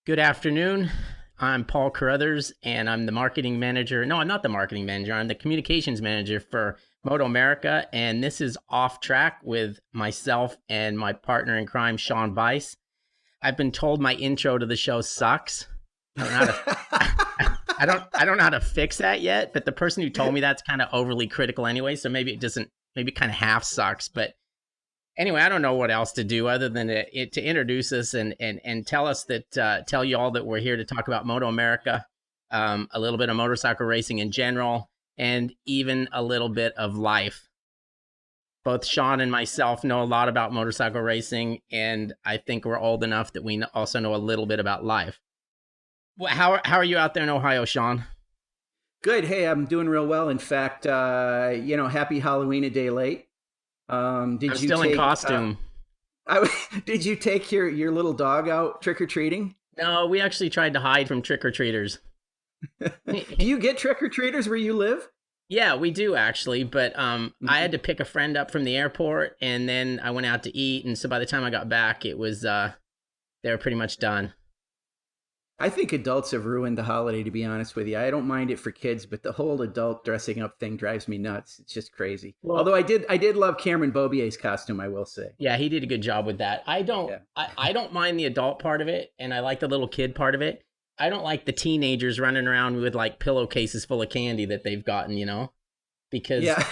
Good afternoon. I'm Paul Carruthers, and I'm the marketing manager. No, I'm not the marketing manager. I'm the communications manager for Moto America, and this is Off Track with myself and my partner in crime, Sean Bice. I've been told my intro to the show sucks. I don't know how to, I don't know how to fix that yet, but the person who told me that's kind of overly critical anyway, so maybe it doesn't, maybe it kind of half sucks, but anyway, I don't know what else to do other than to introduce us and tell us that tell you all that we're here to talk about Moto America, a little bit of motorcycle racing in general, and even a little bit of life. Both Sean and myself know a lot about motorcycle racing, and I think we're old enough that we also know a little bit about life. Well, how are you out there in Ohio, Sean? Good. Hey, I'm doing real well. In fact, happy Halloween a day late. I'm Did you still in take costume. did you take your little dog out trick or treating? No, we actually tried to hide from trick-or-treaters. Do you get trick or treaters where you live? Yeah, we do actually, but I had to pick a friend up from the airport, and then I went out to eat, and so by the time I got back, it was they were pretty much done. I think adults have ruined the holiday, to be honest with you. I don't mind it for kids, but the whole adult dressing up thing drives me nuts. It's just crazy. Well, Although I did love Cameron Bobier's costume, I will say. yeah, he did a good job with that. Yeah. I don't mind the adult part of it, and I like the little kid part of it. I don't like the teenagers running around with like pillowcases full of candy that they've gotten, because Yeah.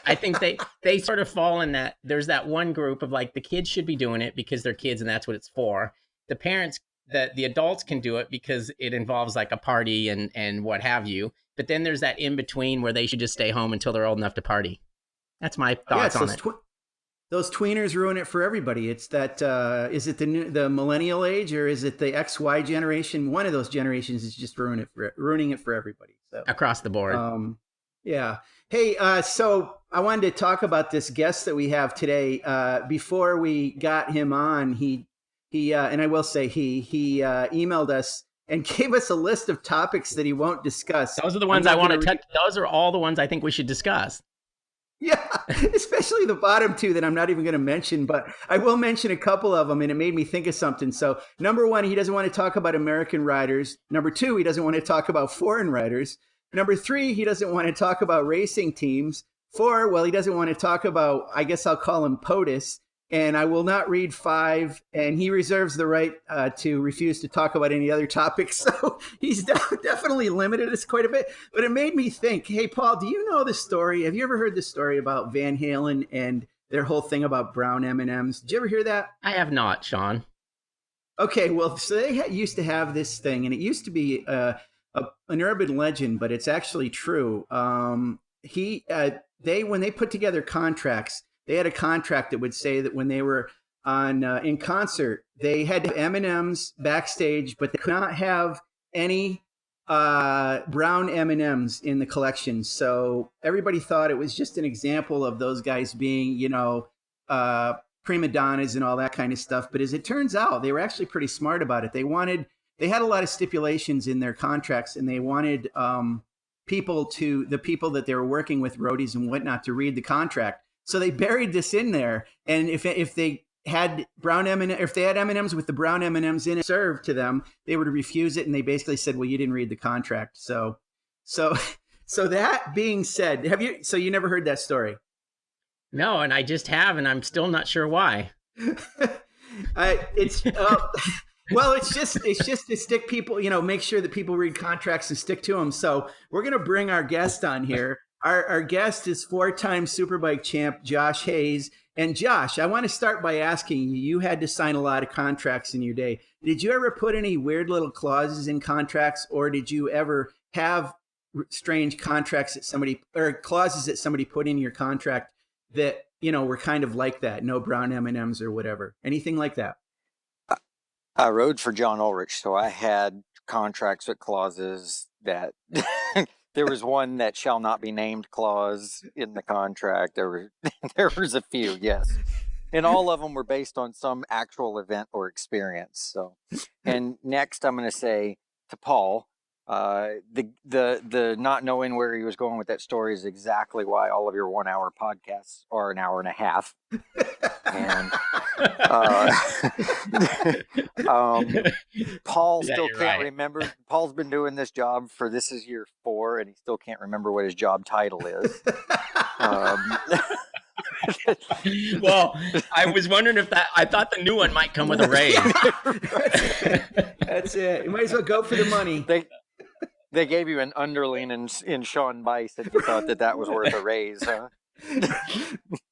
I think they sort of fall in that. There's that one group of like the kids should be doing it because they're kids and that's what it's for. The parents, that the adults can do it because it involves like a party and what have you. But then there's that in between where they should just stay home until they're old enough to party. That's my thoughts on it. Those tweeners ruin it for everybody. It's that is it the millennial age or is it the XY generation? One of those generations is just ruining it for everybody. So Across the board. Yeah. Hey, so I wanted to talk about this guest that we have today. Before we got him on, he and I will say he emailed us and gave us a list of topics that he won't discuss. Those are the ones I want to touch. Those are all the ones I think we should discuss. Yeah, especially the bottom two that I'm not even going to mention, but I will mention a couple of them, and it made me think of something. So, number one, he doesn't want to talk about American riders. Number two, he doesn't want to talk about foreign riders. Number three, he doesn't want to talk about racing teams. Four, well, he doesn't want to talk about, I guess I'll call him POTUS. And I will not read five, and he reserves the right to refuse to talk about any other topics. So he's definitely limited us quite a bit. But it made me think, hey, Paul, do you know the story? Have you ever heard the story about Van Halen and their whole thing about brown M&Ms? Did you ever hear that? I have not, Sean. Okay, well, so they used to have this thing, and it used to be an urban legend, but it's actually true. When they put together contracts, they had a contract that would say that when they were on in concert, they had M&Ms backstage, but they could not have any brown M&Ms in the collection. So everybody thought it was just an example of those guys being, prima donnas and all that kind of stuff. But as it turns out, they were actually pretty smart about it. They had a lot of stipulations in their contracts, and they wanted the people that they were working with, roadies and whatnot, to read the contract. So they buried this in there, and if they had if they had M&Ms with the brown M&Ms in it served to them, they would refuse it, and they basically said, "Well, you didn't read the contract." So that being said, So you never heard that story? No, and I just have, and I'm still not sure why. It's just to stick people, make sure that people read contracts and stick to them. So we're gonna bring our guest on here. Our guest is four-time Superbike champ, Josh Hayes. And Josh, I want to start by asking you had to sign a lot of contracts in your day. Did you ever put any weird little clauses in contracts, or did you ever have strange contracts or clauses that somebody put in your contract that, were kind of like that? No brown M&Ms or whatever. Anything like that? I rode for John Ulrich, so I had contracts with clauses that there was one that shall not be named clause in the contract. There was a few, yes. And all of them were based on some actual event or experience. So, and next I'm going to say to Paul, the not knowing where he was going with that story is exactly why all of your 1 hour podcasts are an hour and a half. And Paul still can't remember. Paul's been doing this job for this is year 4, and he still can't remember what his job title is. Well, I was wondering if I thought the new one might come with a raise. That's it. You might as well go for the money. They gave you an underling in Sean Bice, and you thought that was worth a raise, huh?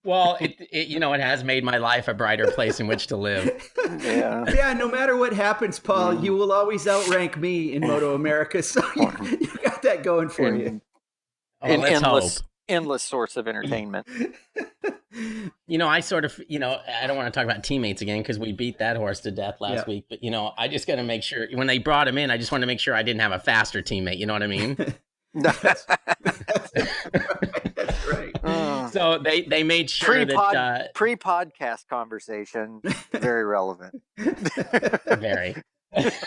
Well, it has made my life a brighter place in which to live. Yeah. No matter what happens, Paul, you will always outrank me in Moto America. So you got that going for you. Endless source of entertainment. I sort of, I don't want to talk about teammates again because we beat that horse to death last week. But, I just got to make sure when they brought him in, I just wanted to make sure I didn't have a faster teammate. You know what I mean? That's right. So they made sure that pre-podcast conversation, very relevant. Very.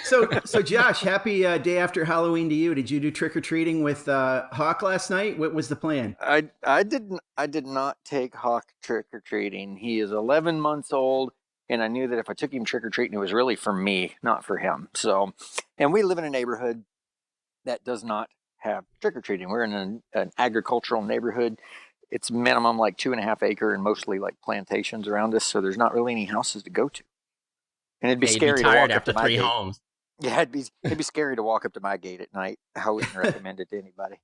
So Josh, happy day after Halloween to you. Did you do trick or treating with Hawk last night? What was the plan? I did not take Hawk trick or treating. He is 11 months old, and I knew that if I took him trick or treating, it was really for me, not for him. So, and we live in a neighborhood that does not have trick or treating. We're in an agricultural neighborhood. It's minimum like 2.5 acre and mostly like plantations around us. So there's not really any houses to go to. And it'd be scary to walk up to my gate. Homes. Yeah, it'd be scary to walk up to my gate at night. I wouldn't recommend it to anybody.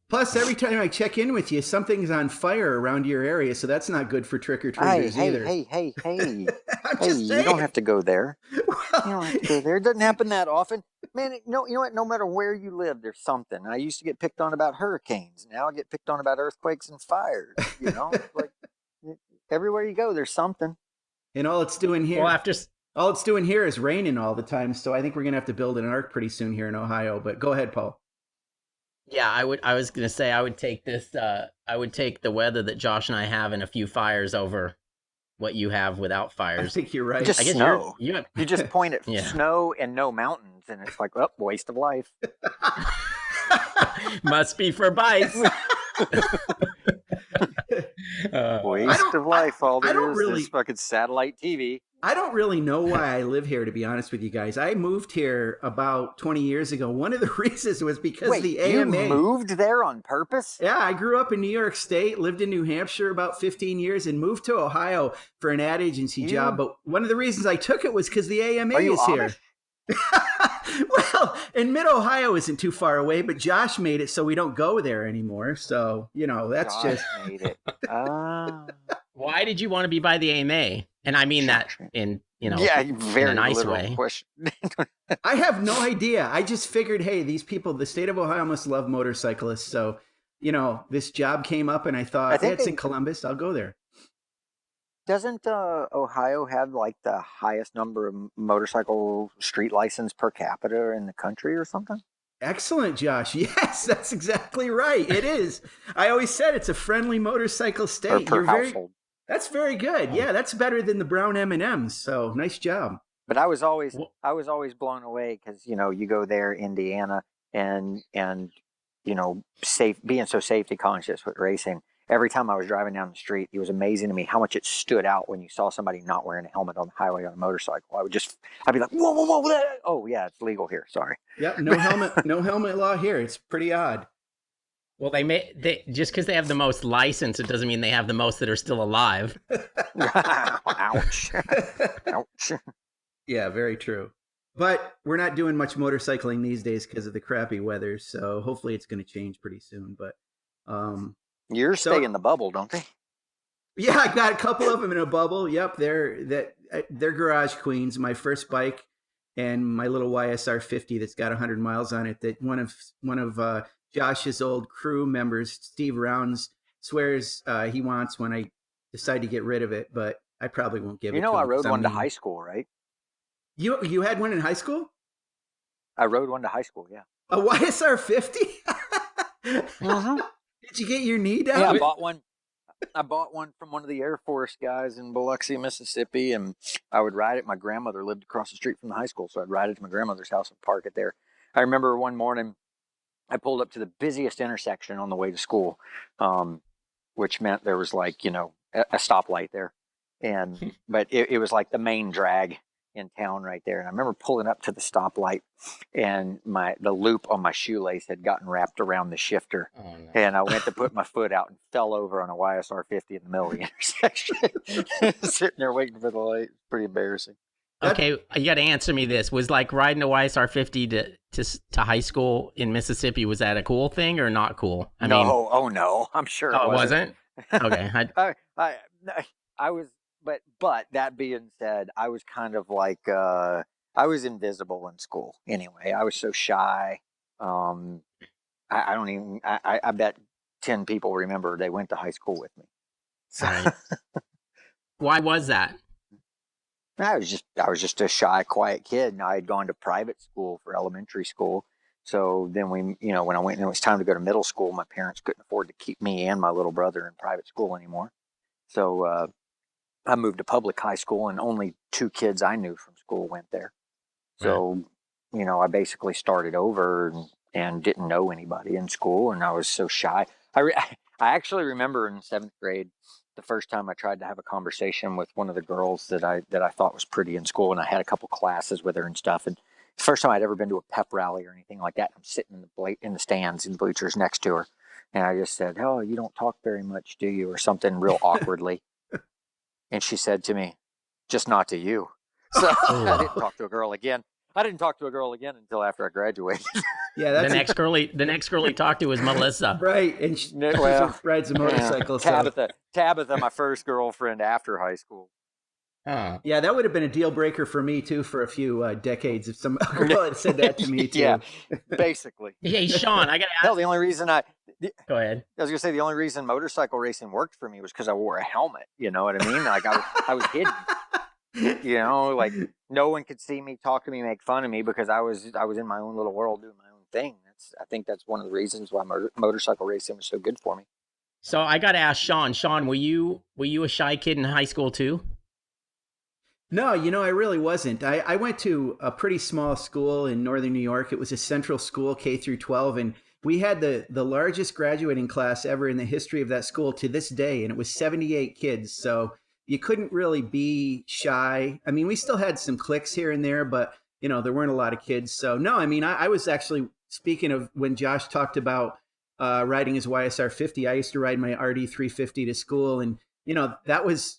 Plus, every time I check in with you, something's on fire around your area, so that's not good for trick-or-treaters either. Hey. You don't have to go there. You don't have to go there. It doesn't happen that often. Man, you know what? No matter where you live, there's something. I used to get picked on about hurricanes. Now I get picked on about earthquakes and fires. Like everywhere you go, there's something. And all it's doing here... All it's doing here is raining all the time, so I think we're going to have to build an ark pretty soon here in Ohio. But go ahead, Paul. Yeah, I was going to say I would take this. I would take the weather that Josh and I have and a few fires over what you have without fires. I think you're right. Just I guess snow. You just point at snow and no mountains, and it's like, waste of life. Must be for Bice. Waste of life. All there is fucking satellite TV. I don't really know why I live here, to be honest with you guys. I moved here about 20 years ago. One of the reasons was because the AMA... You moved there on purpose? Yeah, I grew up in New York State, lived in New Hampshire about 15 years, and moved to Ohio for an ad agency job. But one of the reasons I took it was because the AMA is here. Well, and Mid-Ohio isn't too far away, but Josh made it so we don't go there anymore. So, that's Josh just... made it. Why did you want to be by the AMA? And I mean that in, very in a nice way. Question. I have no idea. I just figured, hey, these people, the state of Ohio must love motorcyclists. So, this job came up and I thought, it's in Columbus. I'll go there. Doesn't Ohio have like the highest number of motorcycle street license per capita in the country or something? Excellent, Josh. Yes, that's exactly right. It is. I always said it's a friendly motorcycle state. Or per household. That's very good. Yeah, that's better than the brown M&Ms. So nice job. But I was always blown away because you go there, Indiana, and being so safety conscious with racing. Every time I was driving down the street, it was amazing to me how much it stood out when you saw somebody not wearing a helmet on the highway on a motorcycle. I'd be like, whoa! Oh yeah, it's legal here. Sorry. Yep, no helmet law here. It's pretty odd. Well, they just because they have the most license, it doesn't mean they have the most that are still alive. Ouch. Ouch. Yeah, very true. But we're not doing much motorcycling these days because of the crappy weather. So hopefully it's going to change pretty soon. But yours stay in the bubble, don't they? Yeah, I got a couple of them in a bubble. Yep, they're garage queens. My first bike and my little YSR 50 that's got 100 miles on it. That one of Josh's old crew members, Steve Rounds, swears he wants when I decide to get rid of it, but I probably won't give it to him. I rode one to high school, right? You had one in high school? I rode one to high school, yeah. A YSR 50? Did you get your knee down? Yeah, I bought one from one of the Air Force guys in Biloxi, Mississippi, and I would ride it. My grandmother lived across the street from the high school, so I'd ride it to my grandmother's house and park it there. I remember one morning I pulled up to the busiest intersection on the way to school, which meant there was a stoplight there. But it was like the main drag in town right there. And I remember pulling up to the stoplight, and the loop on my shoelace had gotten wrapped around the shifter. Oh, no. And I went to put my foot out and fell over on a YSR 50 in the middle of the intersection. Sitting there waiting for the light. Pretty embarrassing. Okay, you got to answer me this. Was like riding a YSR 50 to high school in Mississippi, was that a cool thing or not cool? No, I'm sure it wasn't. Okay. I was, but that being said, I was kind of like, I was invisible in school anyway. I was so shy. I bet 10 people remember they went to high school with me. So. Right. Why was that? I was just a shy, quiet kid, and I had gone to private school for elementary school. So then when I went and it was time to go to middle school, my parents couldn't afford to keep me and my little brother in private school anymore. So I moved to public high school, and only 2 kids I knew from school went there. So, I basically started over and didn't know anybody in school, and I was so shy. I actually remember in 7th grade, the first time I tried to have a conversation with one of the girls that I thought was pretty in school, and I had a couple classes with her and stuff. And the first time I'd ever been to a pep rally or anything like that, I'm sitting in the stands in the bleachers next to her, and I just said, "Oh, you don't talk very much, do you?" or something real awkwardly. And she said to me, "Just not to you." So I didn't talk to a girl again. Until after I graduated. Yeah, the next girl he talked to was Melissa. Right, and she rides a motorcycle. Tabitha, my first girlfriend after high school. Yeah, that would have been a deal breaker for me too for a few decades if some girl had said that to me too. Yeah, basically. Hey, Sean, I got to ask. Hell, the only reation Go ahead. I was going to say the only reason motorcycle racing worked for me was because I wore a helmet. You know what I mean? Like I was hidden. Like no one could see me, talk to me, make fun of me because I was in my own little world doing my own thing. I think that's one of the reasons why motorcycle racing was so good for me. So I got to ask Sean. Sean, were you a shy kid in high school too? No, I really wasn't. I went to a pretty small school in northern New York. It was a central school, K through 12, and we had the largest graduating class ever in the history of that school to this day, and it was 78 kids. So you couldn't really be shy. I mean, we still had some cliques here and there, but there weren't a lot of kids. So no, I mean, I was actually, speaking of when Josh talked about riding his YSR 50, I used to ride my RD 350 to school, and that was,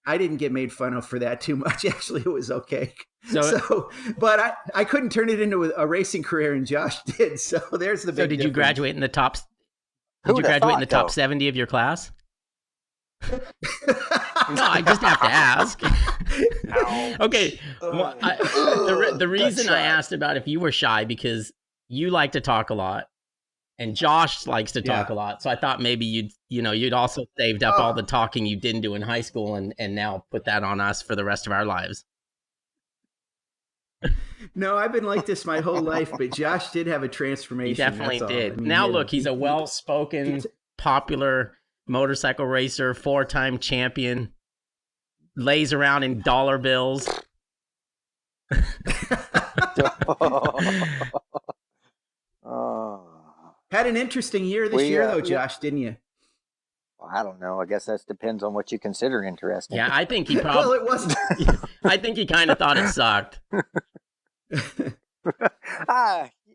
I didn't get made fun of for that too much. Actually, it was okay. So but I couldn't turn it into a racing career, and Josh did. So there's the big. So did you graduate in the top? Did you graduate in the top 70 of your class? No, I just have to ask. Okay. Well, the reason I asked about if you were shy because you like to talk a lot, and Josh likes to talk a lot. So I thought maybe you'd also saved up all the talking you didn't do in high school and now put that on us for the rest of our lives. No, I've been like this my whole life, but Josh did have a transformation. He definitely did. I mean, now look, he's a well-spoken, popular motorcycle racer, 4-time champion, lays around in dollar bills. Had an interesting year this year, though, Josh, didn't you? Well, I don't know. I guess that depends on what you consider interesting. Yeah, I think he probably. Well, it wasn't. I think he kind of thought it sucked.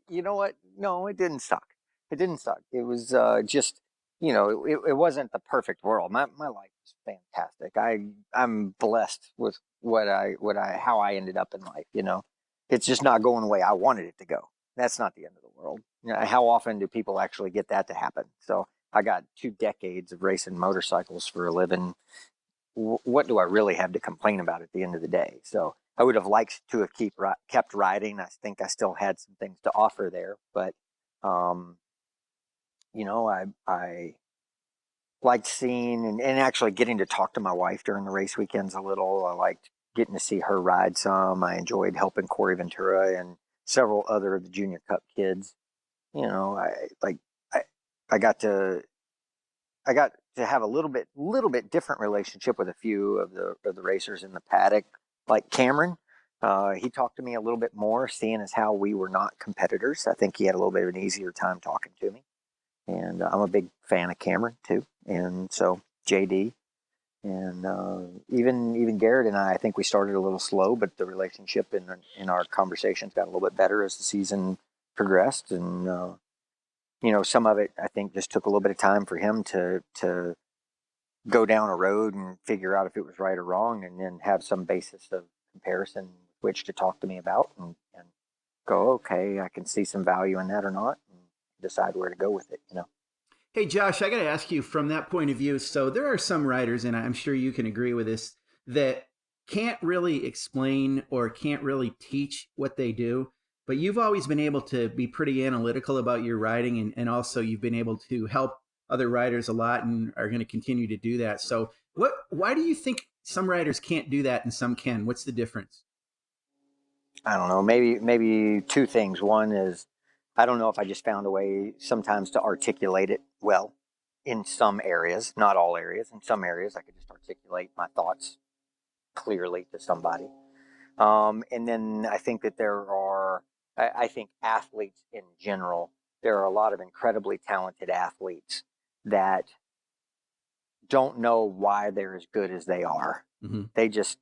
You know what? No, it didn't suck. It didn't suck. It was just, it wasn't the perfect world. My life is fantastic. I'm blessed with how I ended up in life. It's just not going the way I wanted it to go. That's not the end of the world. How often do people actually get that to happen? So I got 2 decades of racing motorcycles for a living. What do I really have to complain about at the end of the day? So I would have liked to have kept riding. I think I still had some things to offer there, but I liked seeing and actually getting to talk to my wife during the race weekends a little. I liked getting to see her ride some. I enjoyed helping Corey Ventura and several other of the Junior Cup kids. I got to have a little bit different relationship with a few of the racers in the paddock, like Cameron. He talked to me a little bit more, seeing as how we were not competitors. I think he had a little bit of an easier time talking to me. And I'm a big fan of Cameron too. And so JD, And even Garrett and I think we started a little slow, but the relationship in our conversations got a little bit better as the season progressed. And some of it I think just took a little bit of time for him to go down a road and figure out if it was right or wrong, and then have some basis of comparison which to talk to me about, and go, okay, I can see some value in that or not, and decide where to go with it. Hey, Josh, I got to ask you from that point of view. So there are some writers, and I'm sure you can agree with this, that can't really explain or can't really teach what they do. But you've always been able to be pretty analytical about your writing, and also you've been able to help other writers a lot and are going to continue to do that. So why do you think some writers can't do that and some can? What's the difference? I don't know, maybe two things. One is, I don't know if I just found a way sometimes to articulate it well in some areas, not all areas. In some areas, I could just articulate my thoughts clearly to somebody. And then I think that I think athletes in general, there are a lot of incredibly talented athletes that don't know why they're as good as they are. Mm-hmm. They just,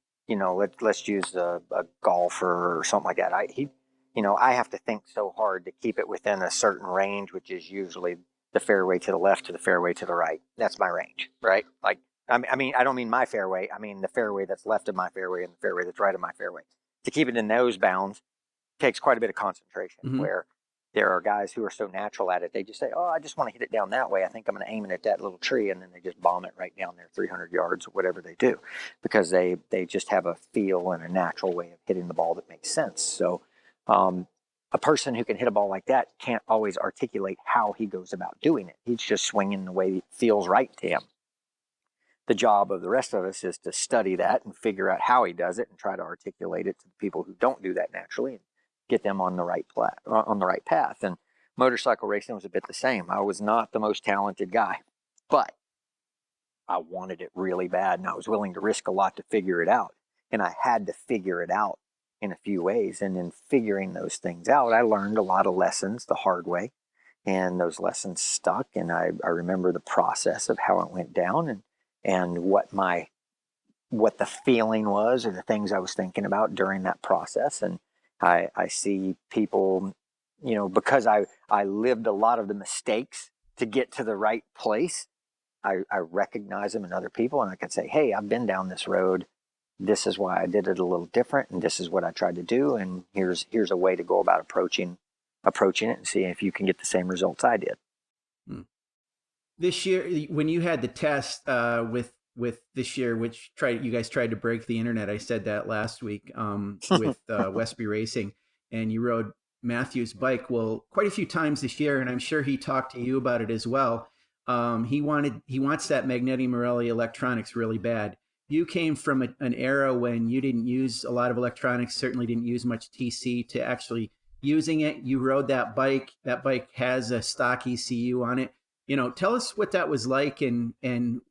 let's use a golfer or something like that. I have to think so hard to keep it within a certain range, which is usually the fairway to the left to the fairway to the right. That's my range, right? Like, I mean, I don't mean my fairway. I mean the fairway that's left of my fairway and the fairway that's right of my fairway. To keep it in those bounds takes quite a bit of concentration. Mm-hmm. Where there are guys who are so natural at it, they just say, "Oh, I just want to hit it down that way. I think I'm going to aim it at that little tree," and then they just bomb it right down there, 300 yards, or whatever they do, because they just have a feel and a natural way of hitting the ball that makes sense. So, a person who can hit a ball like that can't always articulate how he goes about doing it. He's just swinging the way it feels right to him. The job of the rest of us is to study that and figure out how he does it and try to articulate it to the people who don't do that naturally and get them on the right path. And motorcycle racing was a bit the same. I was not the most talented guy, but I wanted it really bad, and I was willing to risk a lot to figure it out. And I had to figure it out in a few ways. And in figuring those things out, I learned a lot of lessons the hard way, and those lessons stuck. And I remember the process of how it went down, and what the feeling was, or the things I was thinking about during that process. And I see people, because I lived a lot of the mistakes to get to the right place, I recognize them in other people, and I can say, hey, I've been down this road. This is why I did it a little different, and this is what I tried to do, and here's a way to go about approaching it and see if you can get the same results I did. This year, when you had the test with this year, which you guys tried to break the internet. I said that last week with Westby Racing, and you rode Matthew's bike quite a few times this year, and I'm sure he talked to you about it as well. He wants that Magneti Marelli electronics really bad. You came from an era when you didn't use a lot of electronics, certainly didn't use much TC, to actually using it. You rode that bike. That bike has a stock ECU on it. Tell us what that was like, and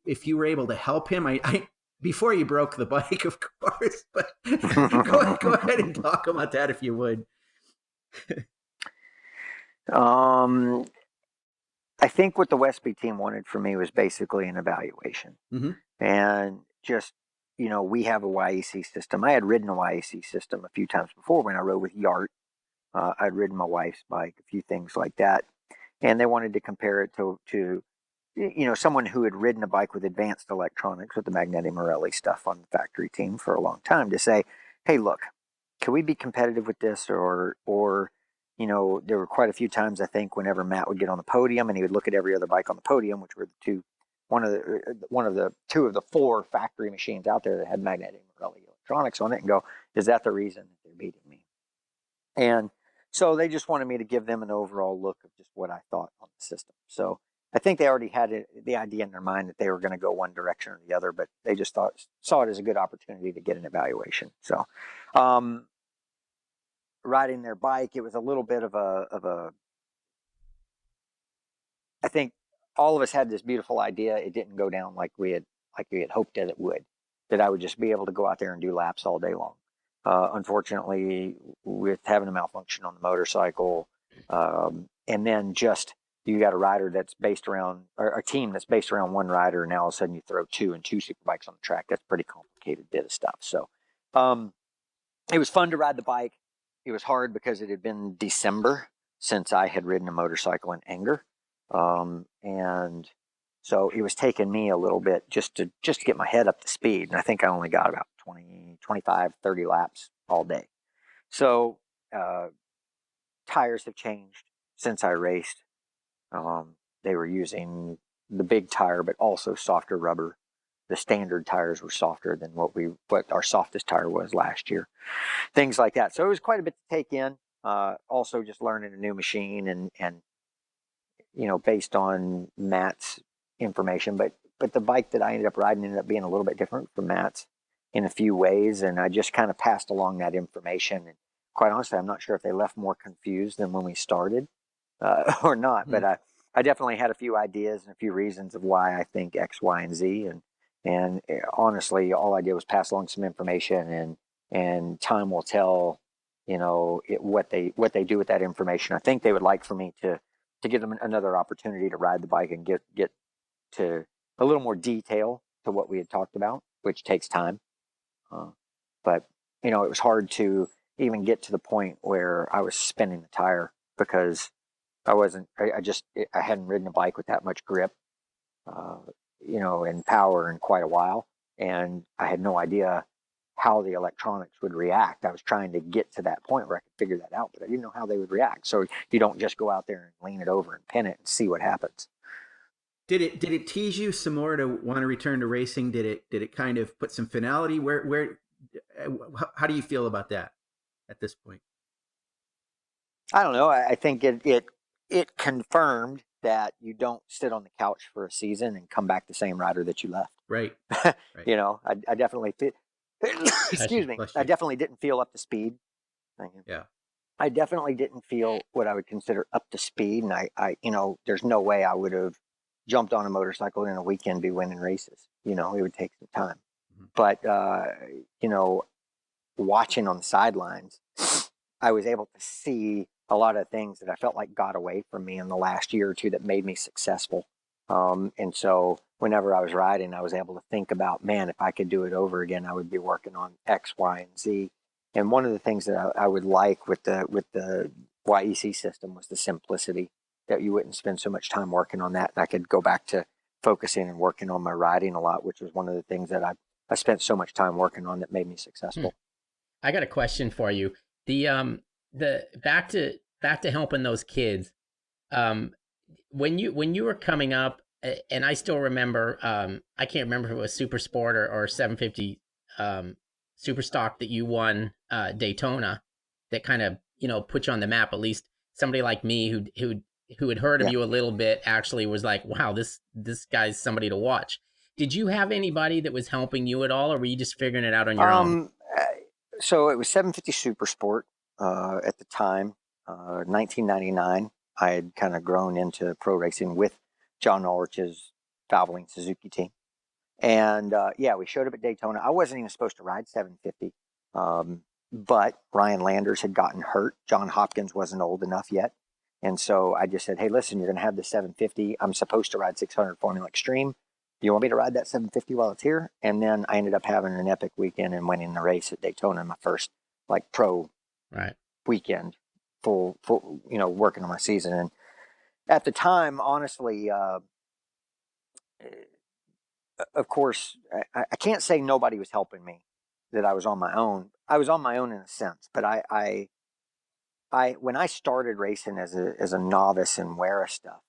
if you were able to help him. I before you broke the bike, of course, but go ahead and talk about that if you would. I think what the Westby team wanted from me was basically an evaluation. Mm-hmm. And just, we have a YEC system. I had ridden a YEC system a few times before when I rode with Yart. I'd ridden my wife's bike, a few things like that. And they wanted to compare it to someone who had ridden a bike with advanced electronics, with the Magneti Marelli stuff on the factory team for a long time, to say, hey, look, can we be competitive with this? Or there were quite a few times, I think, whenever Matt would get on the podium and he would look at every other bike on the podium, which were one of the two of the four factory machines out there that had Magneti Marelli electronics on it, and go, is that the reason that they're beating me? And so they just wanted me to give them an overall look of just what I thought on the system. So I think they already had the idea in their mind that they were going to go one direction or the other, but they just saw it as a good opportunity to get an evaluation. So riding their bike, it was a little bit of a I think all of us had this beautiful idea. It didn't go down like we had hoped that it would, that I would just be able to go out there and do laps all day long. Unfortunately, with having a malfunction on the motorcycle, and then just, you got a rider that's based around, or a team that's based around one rider, and now all of a sudden you throw two Superbikes on the track. That's a pretty complicated bit of stuff. So it was fun to ride the bike. It was hard because it had been December since I had ridden a motorcycle in anger. And so it was taking me a little bit just to get my head up to speed. And I think I only got about 20, 25, 30 laps all day. So tires have changed since I raced. They were using the big tire, but also softer rubber. The standard tires were softer than what our softest tire was last year. Things like that. So it was quite a bit to take in. Also just learning a new machine and based on Matt's information, but the bike that I ended up riding ended up being a little bit different from Matt's in a few ways. And I just kind of passed along that information. And quite honestly, I'm not sure if they left more confused than when we started or not, but I definitely had a few ideas and a few reasons of why I think X, Y, and Z. And honestly, all I did was pass along some information, and time will tell, what they do with that information. I think they would like for me to give them another opportunity to ride the bike and get to a little more detail to what we had talked about, which takes time. But it was hard to even get to the point where I was spinning the tire because I hadn't ridden a bike with that much grip, and power in quite a while. And I had no idea how the electronics would react. I was trying to get to that point where I could figure that out, but I didn't know how they would react. So you don't just go out there and lean it over and pin it and see what happens. Did it tease you some more to want to return to racing? Did it kind of put some finality? How do you feel about that at this point? I don't know. I think it confirmed that you don't sit on the couch for a season and come back the same rider that you left. Right. I definitely feel. Excuse me. I definitely didn't feel up to speed. Yeah. I definitely didn't feel what I would consider up to speed, and I there's no way I would have jumped on a motorcycle in a weekend be winning races. It would take some time. Mm-hmm. But watching on the sidelines, I was able to see a lot of things that I felt like got away from me in the last year or two that made me successful. And so whenever I was riding, I was able to think about, man, if I could do it over again, I would be working on X, Y, and Z. And one of the things that I would like with the YEC system was the simplicity, that you wouldn't spend so much time working on that. And I could go back to focusing and working on my riding a lot, which was one of the things that I spent so much time working on that made me successful. I got a question for you. The back to helping those kids. When you were coming up, and I still remember, I can't remember if it was Supersport or 750 Super Stock that you won Daytona, that kind of put you on the map. At least somebody like me who had heard of you a little bit actually was like, wow, this guy's somebody to watch. Did you have anybody that was helping you at all, or were you just figuring it out on your own? So it was 750 Supersport at the time, 1999. I had kind of grown into pro racing with John Ulrich's Valvoline Suzuki team. And we showed up at Daytona. I wasn't even supposed to ride 750, but Ryan Landers had gotten hurt. John Hopkins wasn't old enough yet. And so I just said, hey, listen, you're going to have the 750. I'm supposed to ride 600 Formula Extreme. Do you want me to ride that 750 while it's here? And then I ended up having an epic weekend and winning the race at Daytona, my first pro weekend, full, working on my season. And at the time, honestly, of course, I can't say nobody was helping me, that I was on my own. I was on my own in a sense, but I when I started racing as a novice in Wera stuff,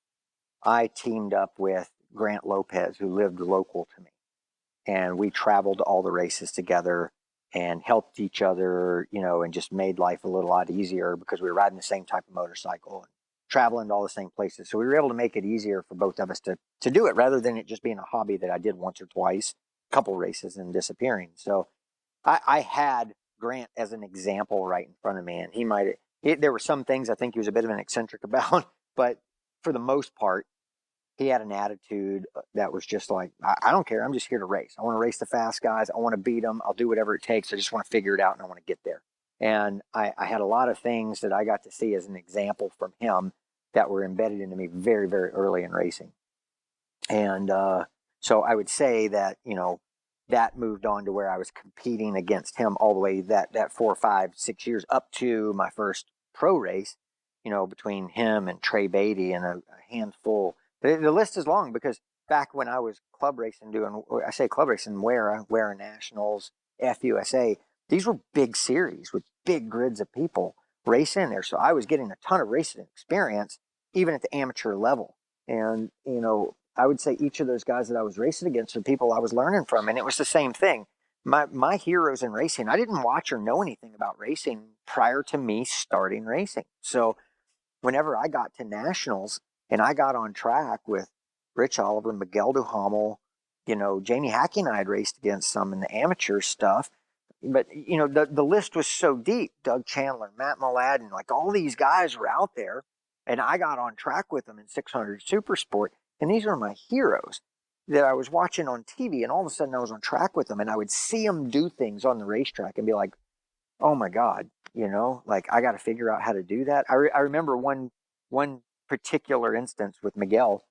I teamed up with Grant Lopez, who lived local to me, and we traveled to all the races together and helped each other, and just made life a little lot easier because we were riding the same type of motorcycle and traveling to all the same places. So we were able to make it easier for both of us to do it, rather than it just being a hobby that I did once or twice, a couple races and disappearing. So I had Grant as an example right in front of me, and there were some things I think he was a bit of an eccentric about, but for the most part, he had an attitude that was just like, I don't care. I'm just here to race. I want to race the fast guys. I want to beat them. I'll do whatever it takes. I just want to figure it out, and I want to get there. And I had a lot of things that I got to see as an example from him that were embedded into me very, very early in racing. And so I would say that, that moved on to where I was competing against him all the way that 4, 5, 6 years up to my first pro race, between him and Trey Beatty and a handful. The list is long because back when I was club racing, Wera Nationals, FUSA, these were big series with big grids of people racing there. So I was getting a ton of racing experience, even at the amateur level. And, I would say each of those guys that I was racing against are people I was learning from. And it was the same thing. My heroes in racing, I didn't watch or know anything about racing prior to me starting racing. So whenever I got to nationals and I got on track with Rich Oliver, Miguel Duhamel, Jamie Hackey and I had raced against some in the amateur stuff. But, the list was so deep. Doug Chandler, Matt Melandri, like all these guys were out there. And I got on track with them in 600 Supersport. And these are my heroes that I was watching on TV. And all of a sudden I was on track with them. And I would see them do things on the racetrack and be like, oh my God, like I got to figure out how to do that. I remember one particular instance with Miguel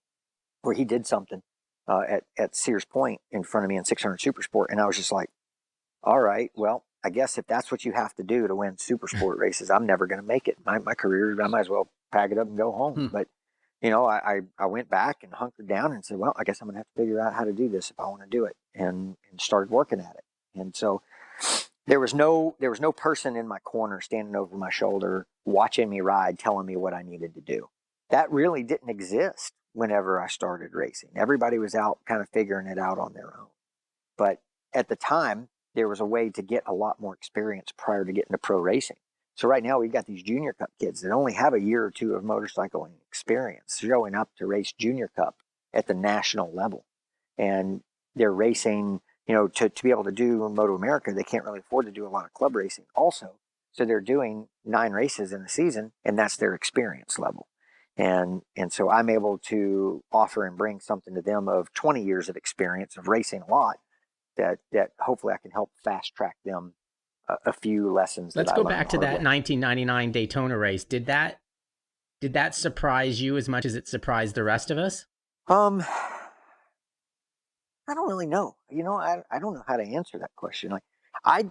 where he did something at Sears Point in front of me in 600 Supersport. And I was just like, all right, well, I guess if that's what you have to do to win Supersport races, I'm never going to make it. My career, I might as well pack it up and go home. But, I went back and hunkered down and said, well, I guess I'm going to have to figure out how to do this if I want to do it, and started working at it. And so there was no person in my corner standing over my shoulder, watching me ride, telling me what I needed to do. That really didn't exist whenever I started racing. Everybody was out kind of figuring it out on their own. But at the time, there was a way to get a lot more experience prior to getting to pro racing. So right now we've got these junior cup kids that only have a year or two of motorcycling experience showing up to race junior cup at the national level. And they're racing, to be able to do Moto America, they can't really afford to do a lot of club racing also. So they're doing 9 races in the season, and that's their experience level. And so I'm able to offer and bring something to them of 20 years of experience of racing a lot that hopefully I can help fast track them a few lessons. Let's go back to that 1999 Daytona race. Did that surprise you as much as it surprised the rest of us? I don't really know. I don't know how to answer that question. Like, I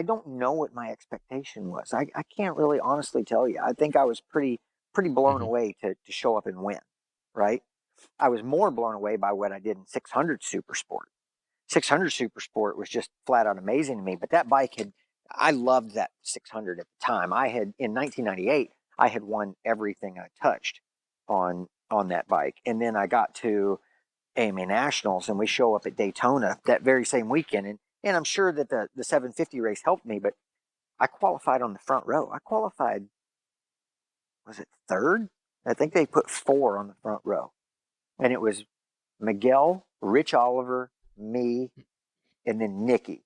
don't know what my expectation was. I can't really honestly tell you. I think I was pretty blown away to show up and win, right? I was more blown away by what I did in 600 Supersport. 600 Supersport was just flat out amazing to me. But that bike I loved that 600 at the time. In 1998, I had won everything I touched on that bike. And then I got to AMA Nationals and we show up at Daytona that very same weekend. And I'm sure that the 750 race helped me, but I qualified on the front row. I qualified, was it third? I think they put 4 on the front row. And it was Miguel, Rich Oliver, me, and then Nicky.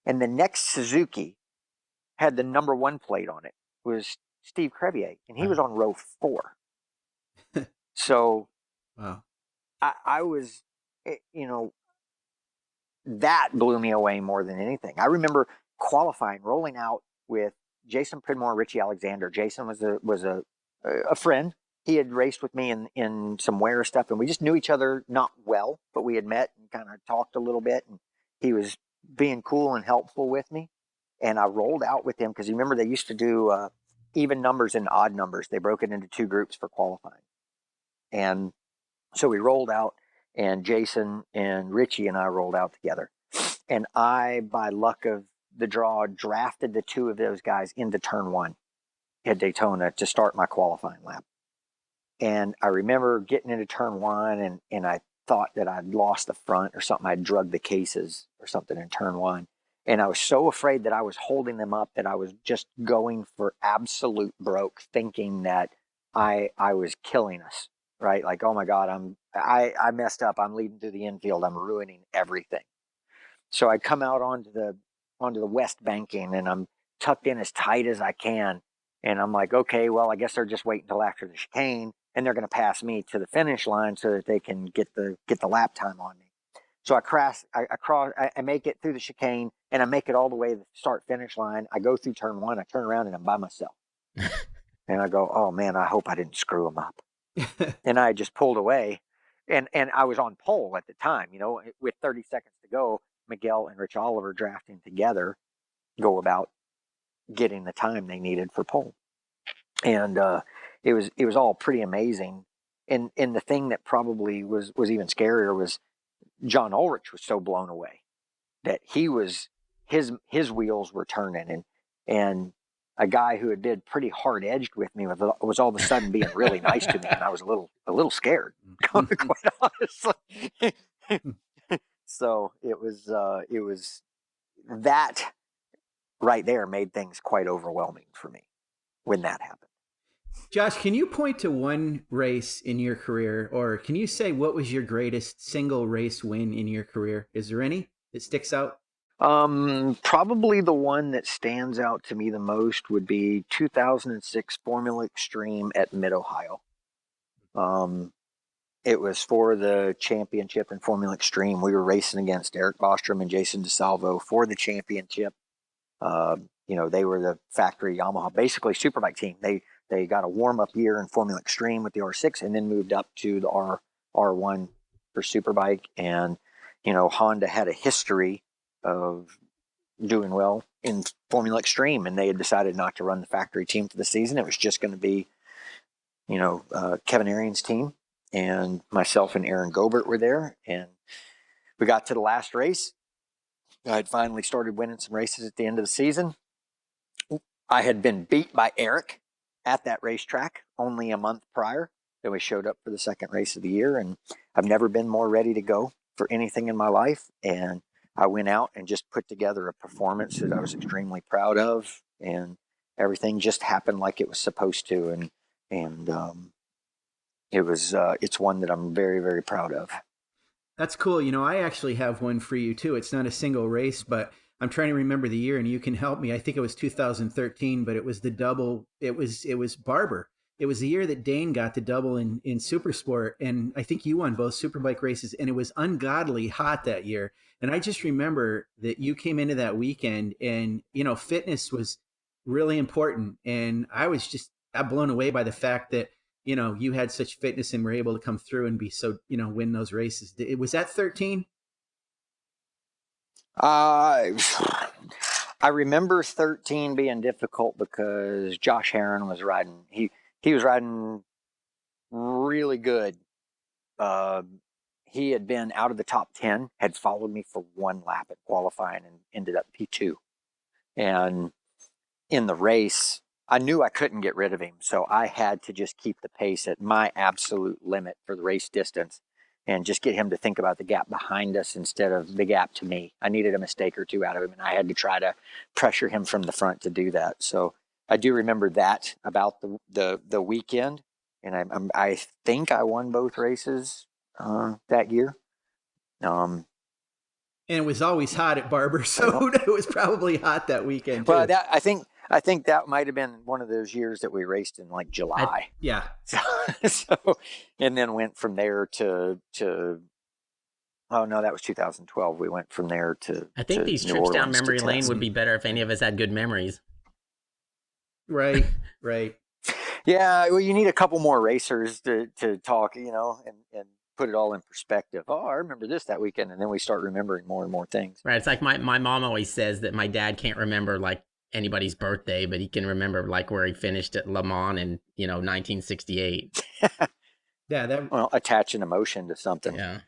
And the next Suzuki had the number 1 plate on it. It was Steve Crevier, and he was on row 4. So wow. I was, that blew me away more than anything. I remember qualifying, rolling out with Jason Pridmore, Richie Alexander. Jason was a friend. He had raced with me in some Wera stuff, and we just knew each other not well, but we had met and kind of talked a little bit, and he was being cool and helpful with me. And I rolled out with him because you remember they used to do even numbers and odd numbers. They broke it into 2 groups for qualifying. And so we rolled out, and Jason and Richie and I rolled out together. And I, by luck of the draw, drafted the 2 of those guys into turn 1 at Daytona to start my qualifying lap. And I remember getting into turn 1 and I thought that I'd lost the front or something. I'd drugged the cases or something in turn 1. And I was so afraid that I was holding them up that I was just going for absolute broke, thinking that I was killing us, right? Like, oh my God, I messed up. I'm leading through the infield. I'm ruining everything. So I come out onto the west banking and I'm tucked in as tight as I can. And I'm like, okay, well, I guess they're just waiting until after the chicane, and they're going to pass me to the finish line so that they can get the lap time on me. So I make it through the chicane, and I make it all the way to the start finish line. I go through turn 1, I turn around, and I'm by myself. And I go, oh man, I hope I didn't screw him up. And I just pulled away, and I was on pole at the time, with 30 seconds to go. Miguel and Rich Oliver drafting together go about getting the time they needed for pole. And it was all pretty amazing. And the thing that probably was even scarier was John Ulrich was so blown away that his wheels were turning, and a guy who had been pretty hard edged with me was all of a sudden being really nice to me, and I was a little scared, quite honestly. So it was that right there made things quite overwhelming for me when that happened. Josh, can you point to one race in your career, or can you say what was your greatest single race win in your career? Is there any that sticks out? Probably the one that stands out to me the most would be 2006 Formula Extreme at Mid-Ohio. It was for the championship in Formula Extreme. We were racing against Eric Bostrom and Jason DeSalvo for the championship. They were the factory Yamaha, basically Superbike team. They got a warm-up year in Formula Extreme with the R6 and then moved up to the R1 for Superbike. And, Honda had a history of doing well in Formula Extreme, and they had decided not to run the factory team for the season. It was just going to be, Kevin Arian's team, and myself and Aaron Gobert were there. And we got to the last race. I had finally started winning some races at the end of the season. I had been beat by Eric at that racetrack only a month prior. Then we showed up for the second race of the year, and I've never been more ready to go for anything in my life. And I went out and just put together a performance that I was extremely proud of, and everything just happened like it was supposed to. And it's one that I'm very, very proud of. That's cool. I actually have one for you too. It's not a single race, but I'm trying to remember the year, and you can help me. I think it was 2013, but it was the double. It was Barber. It was the year that Dane got the double in Supersport, and I think you won both Superbike races, and it was ungodly hot that year. And I just remember that you came into that weekend, and fitness was really important, and I was just blown away by the fact that you had such fitness and were able to come through and be so win those races. Was that 13? I remember 13 being difficult because Josh Herron was riding. He was riding really good. He had been out of the top 10, had followed me for one lap at qualifying and ended up P2. And in the race, I knew I couldn't get rid of him. So I had to just keep the pace at my absolute limit for the race distance and just get him to think about the gap behind us instead of the gap to me. I needed a mistake or two out of him, and I had to try to pressure him from the front to do that. So I do remember that about the weekend, and I think I won both races that year. And it was always hot at Barber, so it was probably hot that weekend too. Well, I think that might have been one of those years that we raced in like July. Yeah. So, and then went from there to oh no, that was 2012. We went from there to. I think these trips down memory lane would be better if any of us had good memories. Right. Yeah, well, you need a couple more racers to talk, and put it all in perspective. Oh, I remember that weekend, and then we start remembering more and more things. Right. It's like my mom always says that my dad can't remember like anybody's birthday, but he can remember like where he finished at Le Mans in 1968. Yeah, well, attach an emotion to something. Yeah.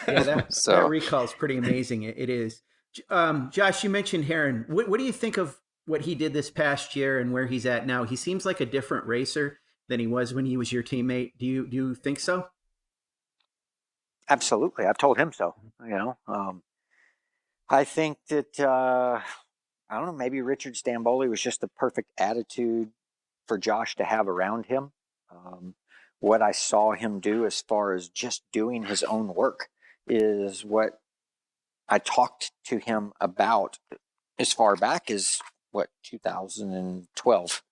That recall is pretty amazing. It is. Josh, you mentioned Herron. What do you think of what he did this past year and where he's at now? He seems like a different racer than he was when he was your teammate. Do you think so? Absolutely. I've told him so. I think that I don't know, maybe Richard Stamboli was just the perfect attitude for Josh to have around him. What I saw him do as far as just doing his own work is what I talked to him about as far back as 2012,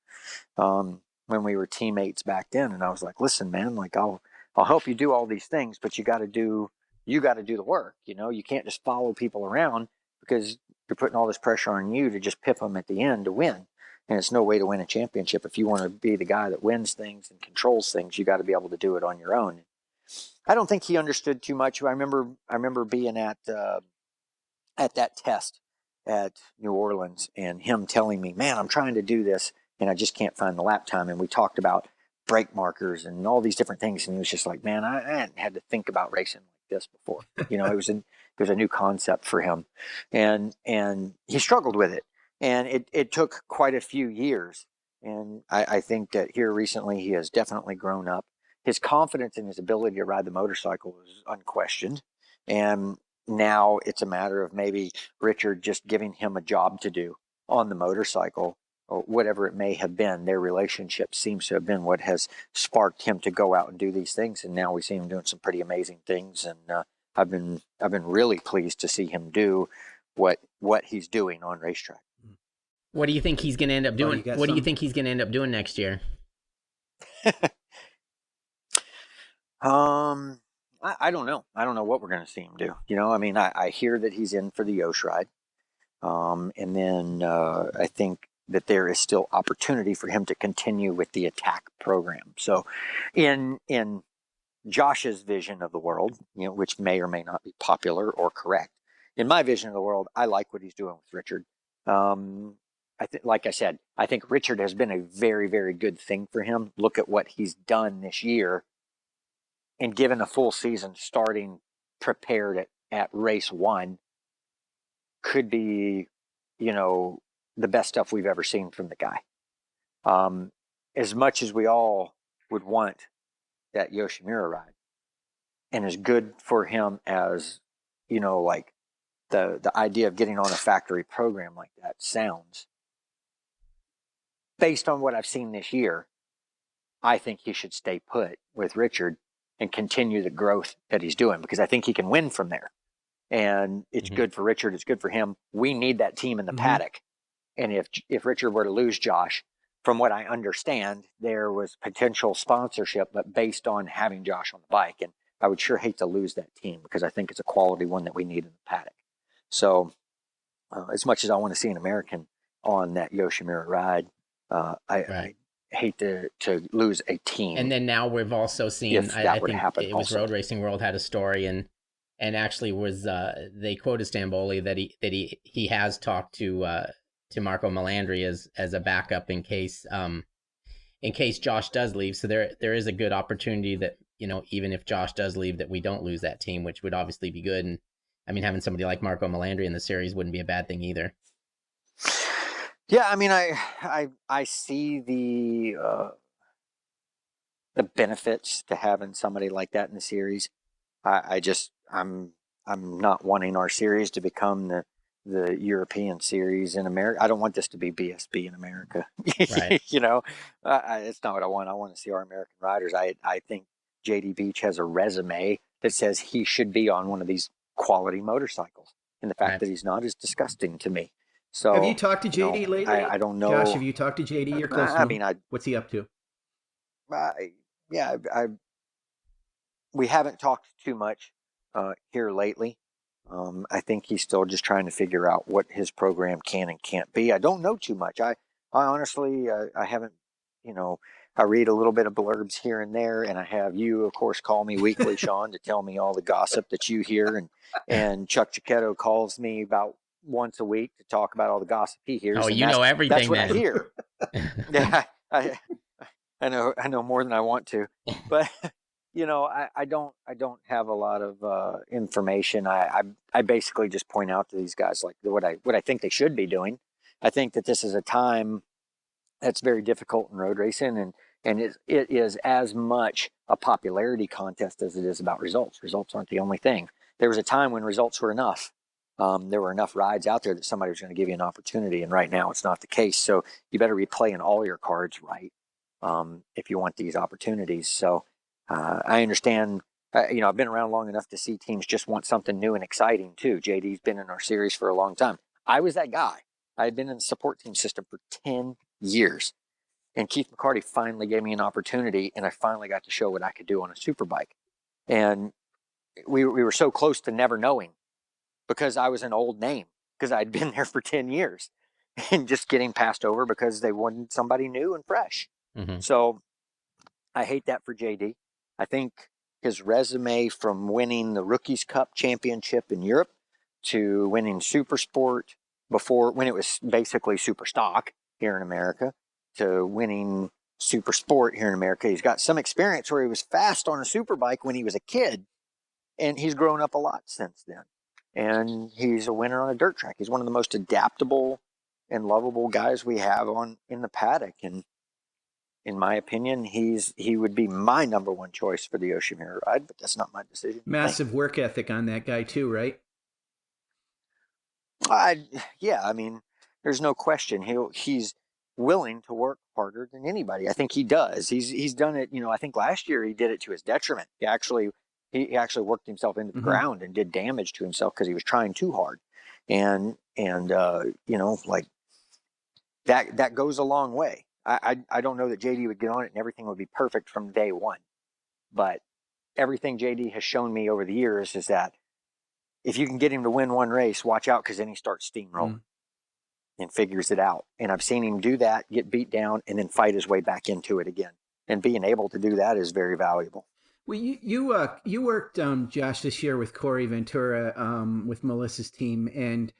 when we were teammates back then. And I was like, listen, man, like I'll help you do all these things, but you got to do the work. You can't just follow people around because you're putting all this pressure on you to just pip them at the end to win. And it's no way to win a championship. If you want to be the guy that wins things and controls things, you got to be able to do it on your own. I don't think he understood too much. I remember being at that test at New Orleans and him telling me, man, I'm trying to do this and I just can't find the lap time. And we talked about brake markers and all these different things. And he was just like, man, I hadn't had to think about racing like this before. You know, it was a new concept for him, and he struggled with it. And it took quite a few years. And I think that here recently he has definitely grown up. His confidence in his ability to ride the motorcycle is unquestioned. And now it's a matter of maybe Richard just giving him a job to do on the motorcycle, or whatever it may have been. Their relationship seems to have been what has sparked him to go out and do these things. And now we see him doing some pretty amazing things. And I've been really pleased to see him do what he's doing on racetrack. What do you think he's going to end up doing? What do you think he's going to end up doing next year? I don't know. I don't know what we're going to see him do. You know, I mean, I hear that he's in for the Yosh ride. And then I think that there is still opportunity for him to continue with the attack program. So in Josh's vision of the world, you know, which may or may not be popular or correct, in my vision of the world, I like what he's doing with Richard. Like I said, I think Richard has been a very, very good thing for him. Look at what he's done this year. And given a full season starting prepared at race 1 could be, you know, the best stuff we've ever seen from the guy. As much as we all would want that Yoshimura ride, and as good for him as, you know, like the idea of getting on a factory program like that sounds, based on what I've seen this year, I think he should stay put with Richard and continue the growth that he's doing, because I think he can win from there. And it's good for Richard. It's good for him. We need that team in the paddock. And if Richard were to lose Josh, from what I understand, there was potential sponsorship, but based on having Josh on the bike. And I would sure hate to lose that team, because I think it's a quality one that we need in the paddock. So as much as I want to see an American on that Yoshimura ride, I hate to lose a team. And then now we've also seen, I think it was Road Racing World had a story, and actually was they quoted Stamboli that he has talked to Marco Melandri as a backup in case Josh does leave. So there is a good opportunity that, you know, even if Josh does leave, that we don't lose that team, which would obviously be good. And I mean, having somebody like Marco Melandri in the series wouldn't be a bad thing either. Yeah, I mean, I see the benefits to having somebody like that in the series. I'm not wanting our series to become the European series in America. I don't want this to be BSB in America. Right. You know, it's not what I want. I want to see our American riders. I think JD Beach has a resume that says he should be on one of these quality motorcycles, and the fact that he's not is disgusting to me. So, have you talked to JD lately? I don't know. Josh, have you talked to JD? You're close to him. What's he up to? We haven't talked too much here lately. I think he's still just trying to figure out what his program can and can't be. I don't know too much. I honestly, I haven't, you know, I read a little bit of blurbs here and there, and I have you, of course, call me weekly, Sean, to tell me all the gossip that you hear, and Chuck Giacchetto calls me about once a week to talk about all the gossip he hears. Oh, you know everything. That's what I hear. Yeah, I know more than I want to, but you know, I don't have a lot of information. I basically just point out to these guys like what I think they should be doing. I think that this is a time that's very difficult in road racing, and it is as much a popularity contest as it is about results. Results aren't the only thing. There was a time when results were enough. There were enough rides out there that somebody was going to give you an opportunity, and right now it's not the case. So you better be playing all your cards right if you want these opportunities. So I understand, you know, I've been around long enough to see teams just want something new and exciting too. JD's been in our series for a long time. I was that guy. I had been in the support team system for 10 years. And Keith McCarty finally gave me an opportunity, and I finally got to show what I could do on a superbike. And we were so close to never knowing, because I was an old name, because I'd been there for 10 years. and just getting passed over because they wanted somebody new and fresh. Mm-hmm. So I hate that for JD. I think his resume from winning the Rookies Cup championship in Europe to winning Supersport before, when it was basically Super Stock here in America, to winning Supersport here in America. He's got some experience where he was fast on a Superbike when he was a kid, and he's grown up a lot since then. And he's a winner on a dirt track. He's one of the most adaptable and lovable guys we have on in the paddock. And in my opinion, he would be my number one choice for the Yoshimura ride, but that's not my decision. Massive work ethic on that guy too, right? Yeah, I mean, there's no question he's willing to work harder than anybody. I think he does. He's done it. You know, I think last year he did it to his detriment. He actually worked himself into the ground and did damage to himself because he was trying too hard, and you know, like that goes a long way. I don't know that JD would get on it and everything would be perfect from day one, but everything JD has shown me over the years is that if you can get him to win one race, watch out, because then he starts steamrolling and figures it out. And I've seen him do that, get beat down, and then fight his way back into it again. And being able to do that is very valuable. Well, you worked, Josh, this year with Corey Ventura, with Melissa's team, and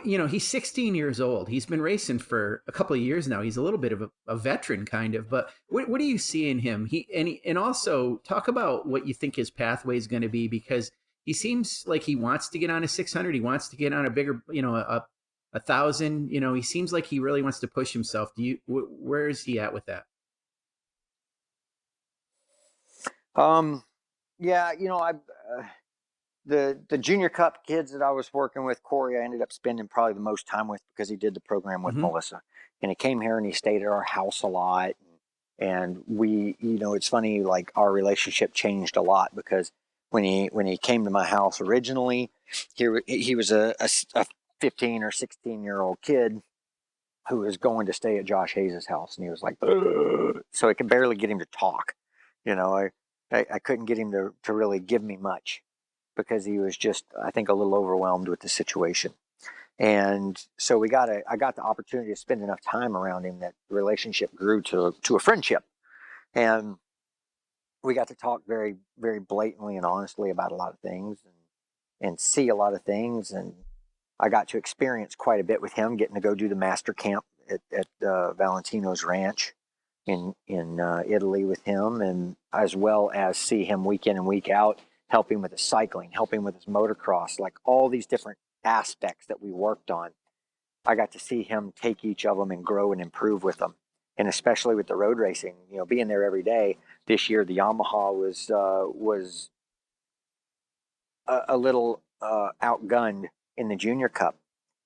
he's 16 years old. He's been racing for a couple of years now. He's a little bit of a veteran, kind of. But what do you see in him? And also talk about what you think his pathway is going to be, because he seems like he wants to get on a 600. He wants to get on a bigger, a 1,000. He seems like he really wants to push himself. Where is he at with that? Yeah, the Junior Cup kids that I was working with, Corey, I ended up spending probably the most time with because he did the program with Melissa, and he came here and he stayed at our house a lot. And we, it's funny, like our relationship changed a lot because when he came to my house originally, he was a 15 or 16-year-old kid who was going to stay at Josh Hayes' house, and he was like, ugh. So I could barely get him to talk. I couldn't get him to really give me much because he was just, I think, a little overwhelmed with the situation. And so I got the opportunity to spend enough time around him that the relationship grew to a friendship. And we got to talk very, very blatantly and honestly about a lot of things and see a lot of things. And I got to experience quite a bit with him, getting to go do the master camp at Valentino's ranch in Italy with him, and as well as see him week in and week out, helping with his cycling, helping with his motocross, like all these different aspects that we worked on. I got to see him take each of them and grow and improve with them. And especially with the road racing, being there every day. This year, the Yamaha was a little outgunned in the Junior Cup.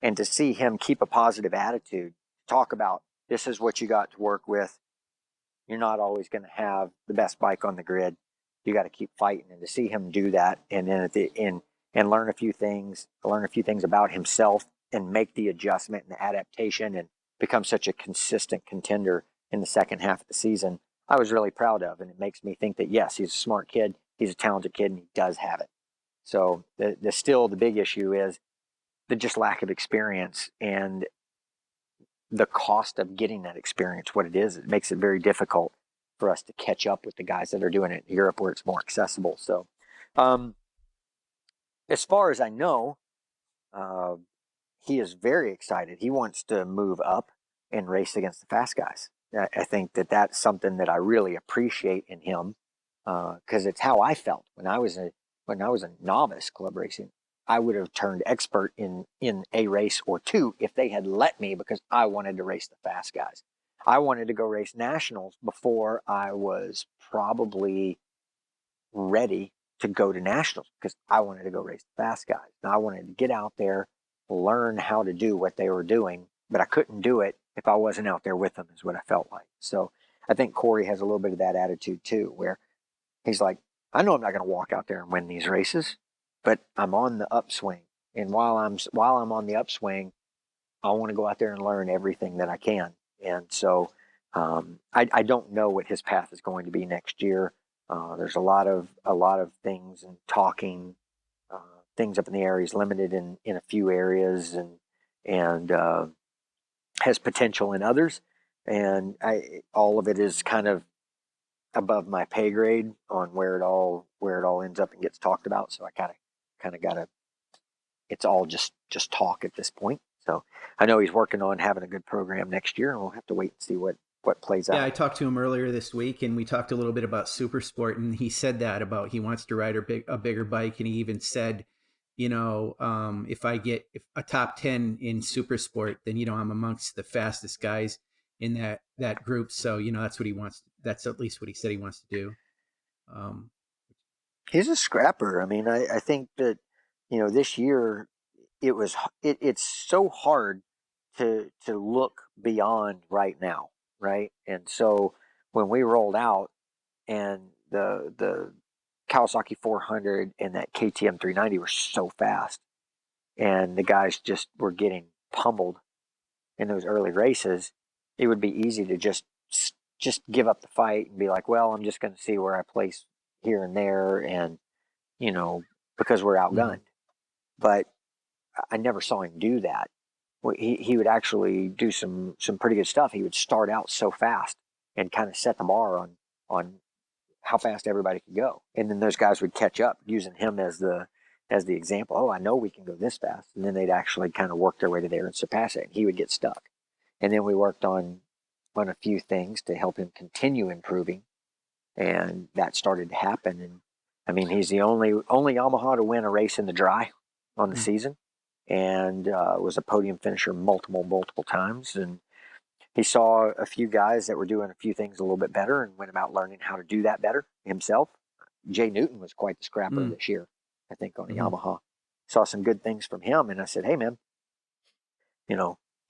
And to see him keep a positive attitude, talk about this is what you got to work with. You're not always going to have the best bike on the grid. You got to keep fighting. And to see him do that, and then at the end, and learn a few things about himself, and make the adjustment and the adaptation, and become such a consistent contender in the second half of the season, I was really proud of. And it makes me think that, yes, he's a smart kid, he's a talented kid, and he does have it. So the big issue is the just lack of experience and the cost of getting that experience. What it is, it makes it very difficult for us to catch up with the guys that are doing it in Europe where it's more accessible. So as far as I know, he is very excited. He wants to move up and race against the fast guys. I think that that's something that I really appreciate in him, because it's how I felt when I was a novice club racing. I would have turned expert in a race or two if they had let me, because I wanted to race the fast guys. I wanted to go race nationals before I was probably ready to go to nationals, because I wanted to go race the fast guys. And I wanted to get out there, learn how to do what they were doing, but I couldn't do it if I wasn't out there with them, is what I felt like. So I think Corey has a little bit of that attitude too, where he's like, I know I'm not going to walk out there and win these races, but I'm on the upswing. And while I'm on the upswing, I want to go out there and learn everything that I can. And so I don't know what his path is going to be next year. There's a lot of things and talking, things up in the air. He's limited in a few areas, and has potential in others, and all of it is kind of above my pay grade on where it all ends up and gets talked about. So I kind of gotta. It's all just talk at this point. So I know he's working on having a good program next year, and we'll have to wait and see what plays out. Yeah, I talked to him earlier this week, and we talked a little bit about Supersport, and he said that about he wants to ride a bigger bike, and he even said, if I get a top 10 in Supersport, then I'm amongst the fastest guys in that group. So that's what he wants. That's at least what he said he wants to do. He's a scrapper. I mean, I think that this year it's so hard to look beyond right now, right? And so when we rolled out and the Kawasaki 400 and that KTM 390 were so fast, and the guys just were getting pummeled in those early races, it would be easy to just give up the fight and be like, well, I'm just going to see where I place here and there, and because we're outgunned. But I never saw him do that. He would actually do some pretty good stuff. He would start out so fast and kind of set the bar on how fast everybody could go, and then those guys would catch up using him as the example. Oh, I know we can go this fast, and then they'd actually kind of work their way to there and surpass it. And he would get stuck, and then we worked on a few things to help him continue improving, and that started to happen. And I mean, he's the only Yamaha to win a race in the dry on the season, and was a podium finisher multiple times. And he saw a few guys that were doing a few things a little bit better and went about learning how to do that better himself. Jay Newton was quite the scrapper this year, I think, on a Yamaha. Saw some good things from him, and I said, hey, man,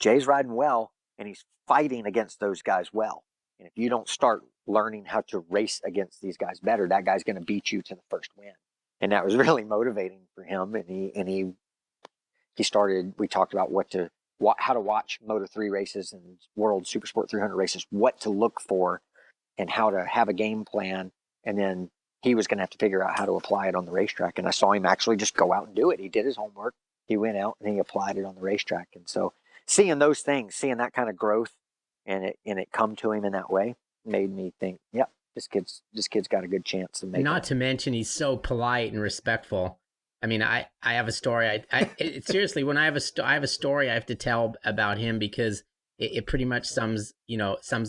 Jay's riding well, and he's fighting against those guys well. And if you don't start learning how to race against these guys better, that guy's going to beat you to the first win. And that was really motivating for him. And he started. We talked about how to watch Moto3 races and World Supersport 300 races, what to look for, and how to have a game plan. And then he was going to have to figure out how to apply it on the racetrack. And I saw him actually just go out and do it. He did his homework. He went out and he applied it on the racetrack. And so seeing those things, seeing that kind of growth, and it come to him in that way, made me think, yeah, this kid's got a good chance to make Not to mention, he's so polite and respectful. I mean, I have a story. Seriously, when I have a story I have to tell about him, because it pretty much sums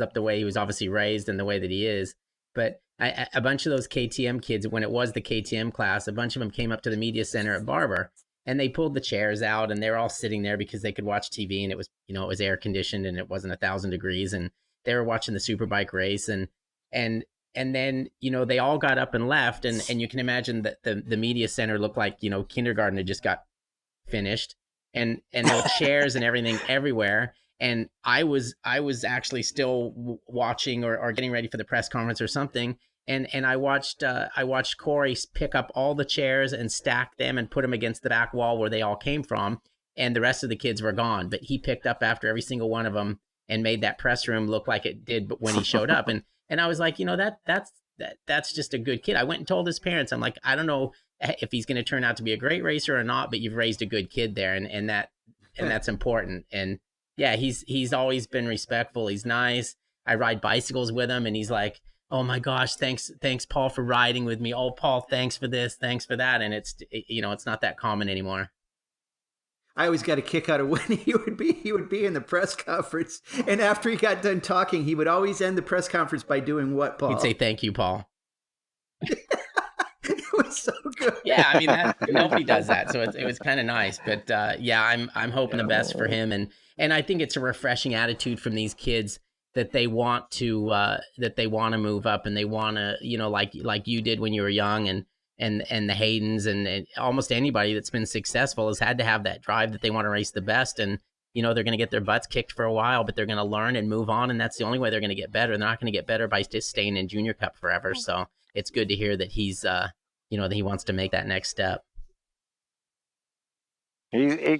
up the way he was obviously raised and the way that he is. But a bunch of those KTM kids, when it was the KTM class, a bunch of them came up to the media center at Barber, and they pulled the chairs out, and they were all sitting there because they could watch TV, and it was it was air conditioned and it wasn't 1,000 degrees, and they were watching the Superbike race, and then they all got up and left, and you can imagine that the media center looked like kindergarten had just got finished, and there were chairs and everything everywhere. And I was actually still watching or getting ready for the press conference or something, and I watched Corey pick up all the chairs and stack them and put them against the back wall where they all came from, and the rest of the kids were gone, but he picked up after every single one of them and made that press room look like it did when he showed up. And I was like, that's just a good kid. I went and told his parents, I'm like, I don't know if he's going to turn out to be a great racer or not, but you've raised a good kid there, and that's important. And yeah, he's always been respectful. He's nice. I ride bicycles with him, and he's like, oh my gosh, thanks Paul for riding with me. Oh, Paul, thanks for this, thanks for that. And it's not that common anymore. I always got a kick out of when he would be in the press conference, and after he got done talking, he would always end the press conference by doing what, Paul? He'd say, thank you, Paul. It was so good. Yeah, I mean, nobody does that, so it was kind of nice. But yeah, I'm hoping the best for him, and I think it's a refreshing attitude from these kids that they want to move up, and they want to like you did when you were young, and the Haydens and almost anybody that's been successful has had to have that drive that they want to race the best, and they're going to get their butts kicked for a while, but they're going to learn and move on, and that's the only way they're going to get better. They're not going to get better by just staying in Junior Cup forever. So it's good to hear that he's that he wants to make that next step.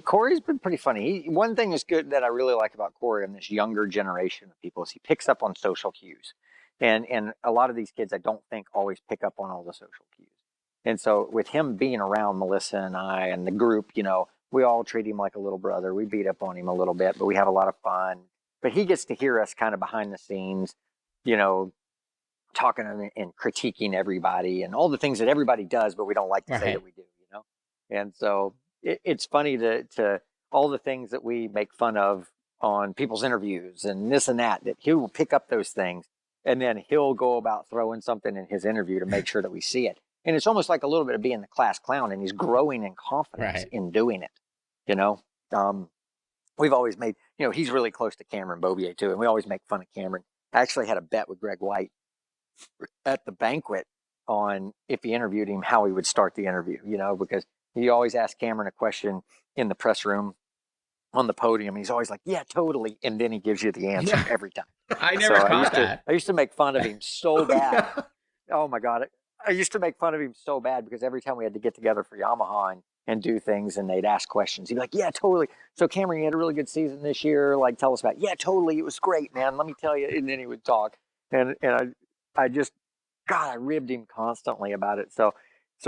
Corey's been pretty funny. One thing is good that I really like about Corey and this younger generation of people is he picks up on social cues, and a lot of these kids I don't think always pick up on all the social cues. And so with him being around Melissa and I and the group, we all treat him like a little brother. We beat up on him a little bit, but we have a lot of fun. but he gets to hear us kind of behind the scenes, you know, talking and critiquing everybody and all the things that everybody does, but we don't like to say that we do, you know? And so it's funny to all the things that we make fun of on people's interviews and this and that he will pick up those things and then he'll go about throwing something in his interview to make sure that we see it. And it's almost like a little bit of being the class clown, and he's growing in confidence in doing it, you know? We've always made, you know, he's really close to Cameron Bobier too, and we always make fun of Cameron. I actually had a bet with Greg White at the banquet on if he interviewed him, how he would start the interview, you know, because he always asked Cameron a question in the press room on the podium. And he's always like, yeah, totally. And then he gives you the answer every time. I never caught that. I used to make fun of him so bad. Oh my God. I used to make fun of him so bad because every time we had to get together for Yamaha and do things and they'd ask questions, he'd be like, yeah, totally. So Cameron, you had a really good season this year. Like, tell us about it. Yeah, totally. It was great, man. Let me tell you. And then he would talk. And I just, God, I ribbed him constantly about it. So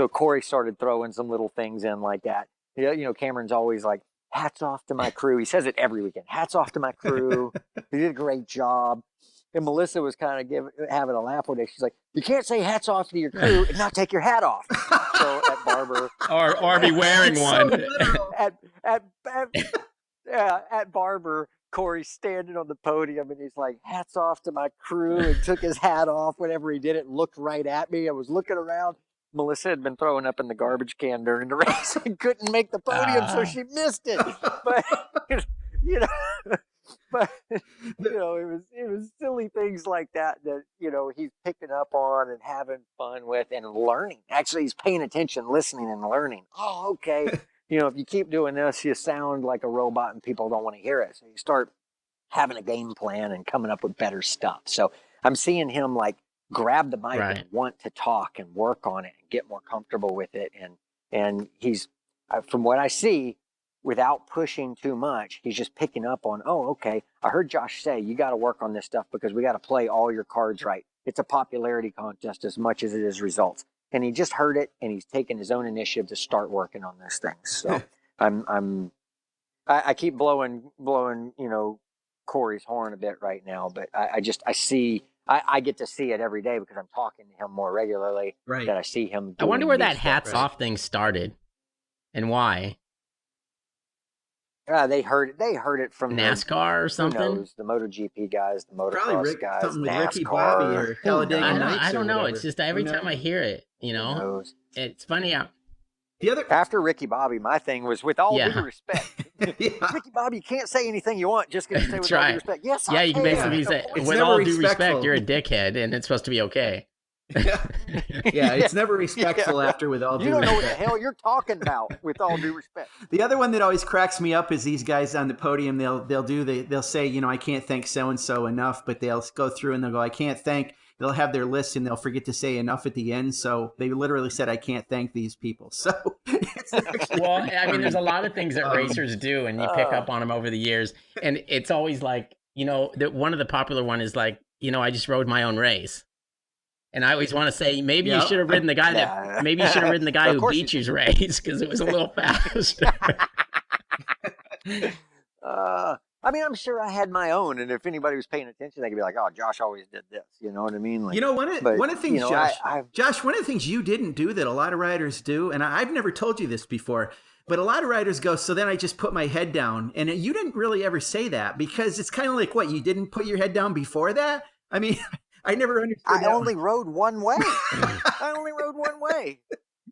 Corey started throwing some little things in like that. You know, Cameron's always like, hats off to my crew. He says it every weekend. Hats off to my crew. They did a great job. And Melissa was kind of having a laugh one day. She's like, you can't say hats off to your crew and not take your hat off. So at Barber. Or be wearing one. At Barber, Corey's standing on the podium and he's like, hats off to my crew, and took his hat off whenever he did it and looked right at me. I was looking around. Melissa had been throwing up in the garbage can during the race and couldn't make the podium, so she missed it. But, you know, it was silly things like that, you know, he's picking up on and having fun with and learning. Actually, he's paying attention, listening and learning. Oh, okay. You know, if you keep doing this, you sound like a robot and people don't want to hear it. So you start having a game plan and coming up with better stuff. So I'm seeing him like grab the mic and want to talk and work on it and get more comfortable with it. And he's, from what I see, without pushing too much, he's just picking up on, oh, okay, I heard Josh say you got to work on this stuff because we got to play all your cards right. It's a popularity contest as much as it is results. And he just heard it, and he's taken his own initiative to start working on those things. So I keep blowing, you know, Corey's horn a bit right now, but I get to see it every day because I'm talking to him more regularly. Right. That I see him. I wonder where that hats off thing started, and why. They heard it from NASCAR or something. Who knows? The MotoGP guys, the motocross guys, something with NASCAR. Ricky Bobby or Talladega Nights. I don't know. It's just every time I hear it, you know, it's funny. After Ricky Bobby, my thing was with all due respect. Ricky Bobby, you can't say anything you want just because you say with all due respect. Yes, you can basically say with all due respect, you're a dickhead, and it's supposed to be okay. It's never respectful after with all due respect. You don't know what the hell you're talking about with all due respect. The other one that always cracks me up is these guys on the podium. They'll say, you know, I can't thank so and so enough, but they'll go through and they'll go, I can't thank. They'll have their list and they'll forget to say enough at the end. So they literally said, I can't thank these people. So well, I mean, there's a lot of things that racers do, and you pick up on them over the years, and it's always like, you know, one of the popular one is like, you know, I just rode my own race. And I always want to say, maybe you should have ridden the guy who beat you's race because it was a little fast. I mean, I'm sure I had my own, and if anybody was paying attention, they could be like, "Oh, Josh always did this." You know what I mean? Like, you know, one of the things, you know, Josh, one of the things you didn't do that a lot of riders do, and I've never told you this before, but a lot of riders go, so then I just put my head down, and you didn't really ever say that because it's kind of like, what, you didn't put your head down before that? I mean, I never understood. I only rode one way.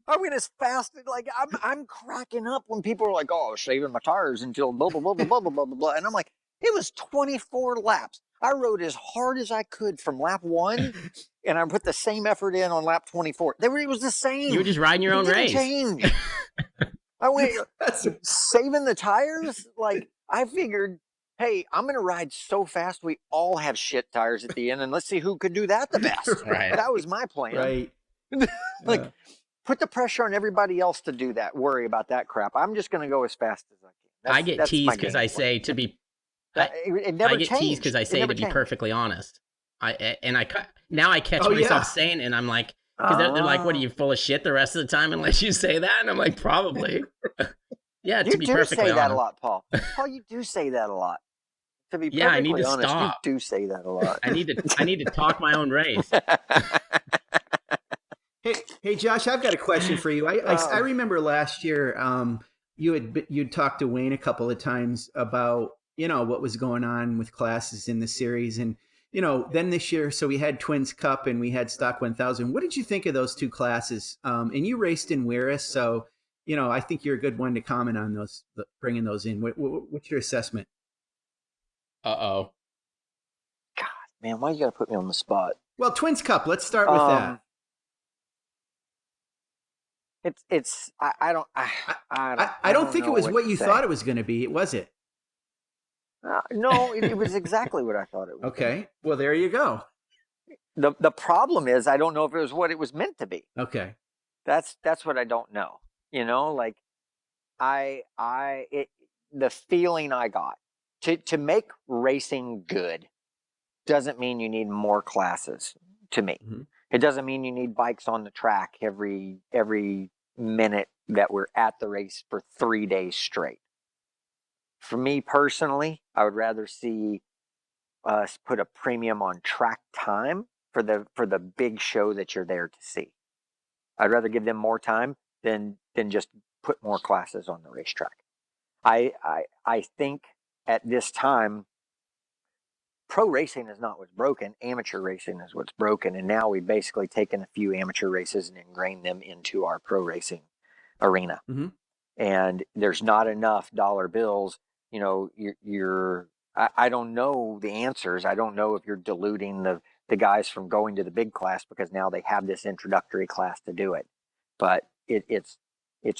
I went as fast as, like, I'm cracking up when people are like, oh, saving my tires until blah, blah, blah, blah, blah, blah, blah, blah. And I'm like, it was 24 laps. I rode as hard as I could from lap 1, and I put the same effort in on lap 24. It was the same. You were just riding your own race. Change. I went saving the tires. Like, I figured, hey, I'm going to ride so fast we all have shit tires at the end, and let's see who could do that the best. Right. That was my plan. Right. Put the pressure on everybody else to do that. Worry about that crap. I'm just going to go as fast as I can. I get teased because I say to be. It never I get teased because I say to be perfectly honest. Now I catch myself saying, and I'm like, because they're like, "What are you, full of shit the rest of the time unless you say that?" And I'm like, probably. Yeah, to be perfectly honest. You do say that a lot, Paul. Paul, you do say that a lot. To be Yeah, I need perfectly to honest, you stop. do say that a lot. I need to talk my own race. Hey, Josh, I've got a question for you. I Oh, remember last year, you'd talked to Wayne a couple of times about what was going on with classes in the series, and then this year, so we had Twins Cup and we had Stock 1000. What did you think of those two classes? And you raced in Weirus, so I think you're a good one to comment on those, bringing those in. What's your assessment? Uh-oh. God, man, why you gotta put me on the spot? Well, Twins Cup. Let's start with that. Um, it's I don't I don't don't think it know was what what to you say. thought it was going to be. Was it? No, it was exactly what I thought it was going to Okay. Well, there you go. be. The problem is I don't know if it was what it was meant to be. Okay. That's what I don't know. Like it the feeling I got to make racing good doesn't mean you need more classes to me. Mm-hmm. It doesn't mean you need bikes on the track every minute that we're at the race for 3 days straight. For me personally, I would rather see us put a premium on track time for the big show that you're there to see. I'd rather give them more time than just put more classes on the racetrack. I think at this time, pro racing is not what's broken. Amateur racing is what's broken, and now we've basically taken a few amateur races and ingrained them into our pro racing arena. Mm-hmm. And there's not enough dollar bills. I don't know the answers. I don't know if you're diluting the guys from going to the big class because now they have this introductory class to do it. But it's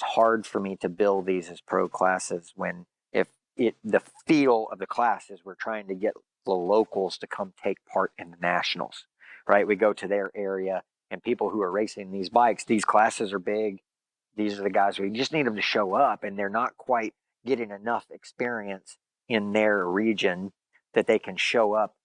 hard for me to bill these as pro classes when if the feel of the class is we're trying to get the locals to come take part in the nationals, right? We go to their area and people who are racing these bikes, these classes are big. These are the guys we just need them to show up, and they're not quite getting enough experience in their region that they can show up,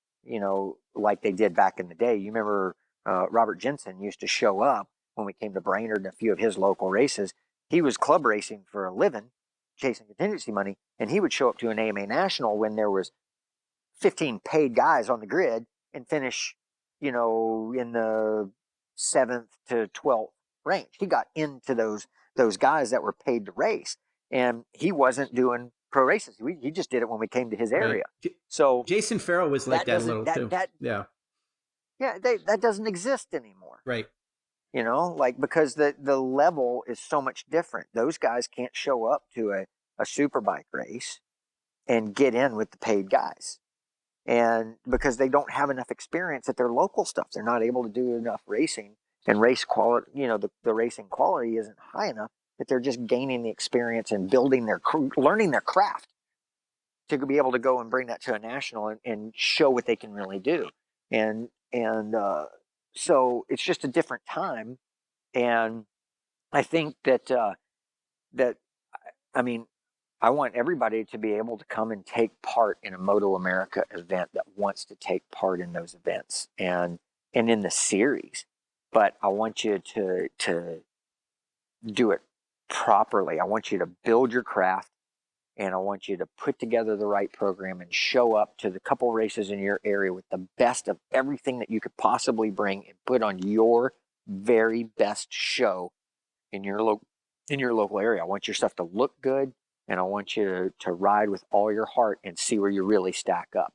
like they did back in the day. You remember Robert Jensen used to show up when we came to Brainerd and a few of his local races. He was club racing for a living, chasing contingency money, and he would show up to an AMA National when there was 15 paid guys on the grid and finish, in the 7th to 12th range. He got into those guys that were paid to race, and he wasn't doing pro races. He just did it when we came to his area. Right. So Jason Farrell was like that a little too. Yeah. Yeah, that doesn't exist anymore. Right. Because the level is so much different. Those guys can't show up to a superbike race and get in with the paid guys. And because they don't have enough experience at their local stuff, they're not able to do enough racing, and race quality, the racing quality isn't high enough that they're just gaining the experience and building learning their craft to be able to go and bring that to a national and show what they can really do. So it's just a different time. And I think that I mean, I want everybody to be able to come and take part in a Moto America event that wants to take part in those events and in the series. But I want you to do it properly. I want you to build your craft, and I want you to put together the right program and show up to the couple races in your area with the best of everything that you could possibly bring and put on your very best show in your local area. I want your stuff to look good, and I want you to ride with all your heart and see where you really stack up.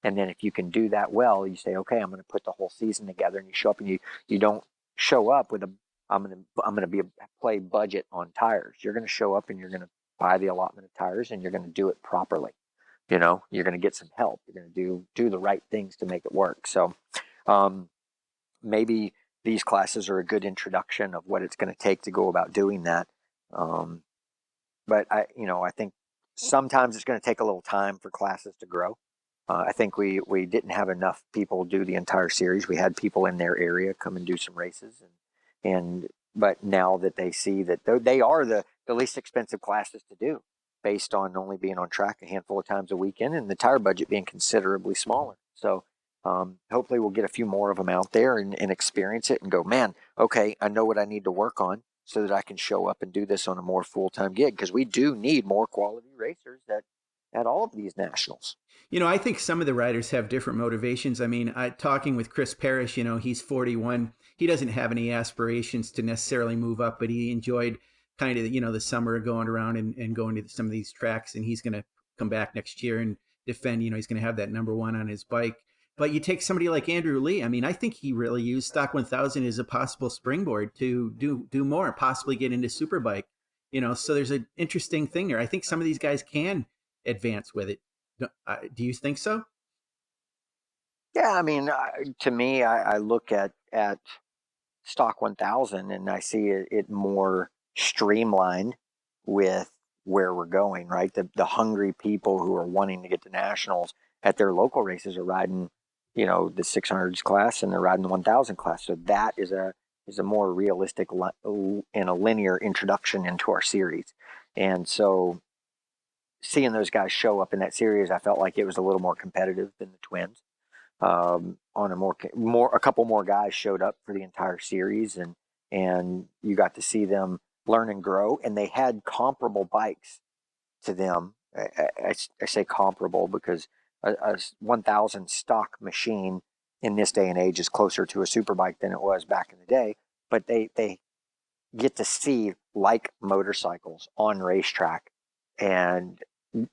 And then if you can do that well, you say, okay, I'm going to put the whole season together, and you show up and you don't show up with I'm going to play budget on tires. You're going to show up and you're going to buy the allotment of tires, and you're going to do it properly. You're going to get some help. You're going to do the right things to make it work. So maybe these classes are a good introduction of what it's going to take to go about doing that. But I think sometimes it's going to take a little time for classes to grow. I think we didn't have enough people do the entire series. We had people in their area come and do some races, but now that they see that they are the least expensive classes to do, based on only being on track a handful of times a weekend and the tire budget being considerably smaller. So hopefully we'll get a few more of them out there and experience it and go, man, okay, I know what I need to work on so that I can show up and do this on a more full-time gig, because we do need more quality racers that at all of these nationals. I think some of the riders have different motivations. I mean, talking with Chris Parrish, he's 41. He doesn't have any aspirations to necessarily move up, but he enjoyed kind of, the summer going around and going to some of these tracks. And he's going to come back next year and defend, he's going to have that number one on his bike. But you take somebody like Andrew Lee. I mean, I think he really used Stock 1000 as a possible springboard to do more, possibly get into Superbike. So there's an interesting thing there. I think some of these guys can advance with it. Do you think so? Yeah, I mean, to me, I look at Stock 1000 and I see it more streamlined with where we're going, right? The hungry people who are wanting to get to nationals at their local races are riding, the 600s class, and they're riding the 1000 class. So that is a more realistic and a linear introduction into our series. And so seeing those guys show up in that series, I felt like it was a little more competitive than the twins. On a couple more guys showed up for the entire series, and you got to see them learn and grow, and they had comparable bikes to them. I say comparable because a 1000 stock machine in this day and age is closer to a Superbike than it was back in the day, but they get to see like motorcycles on racetrack and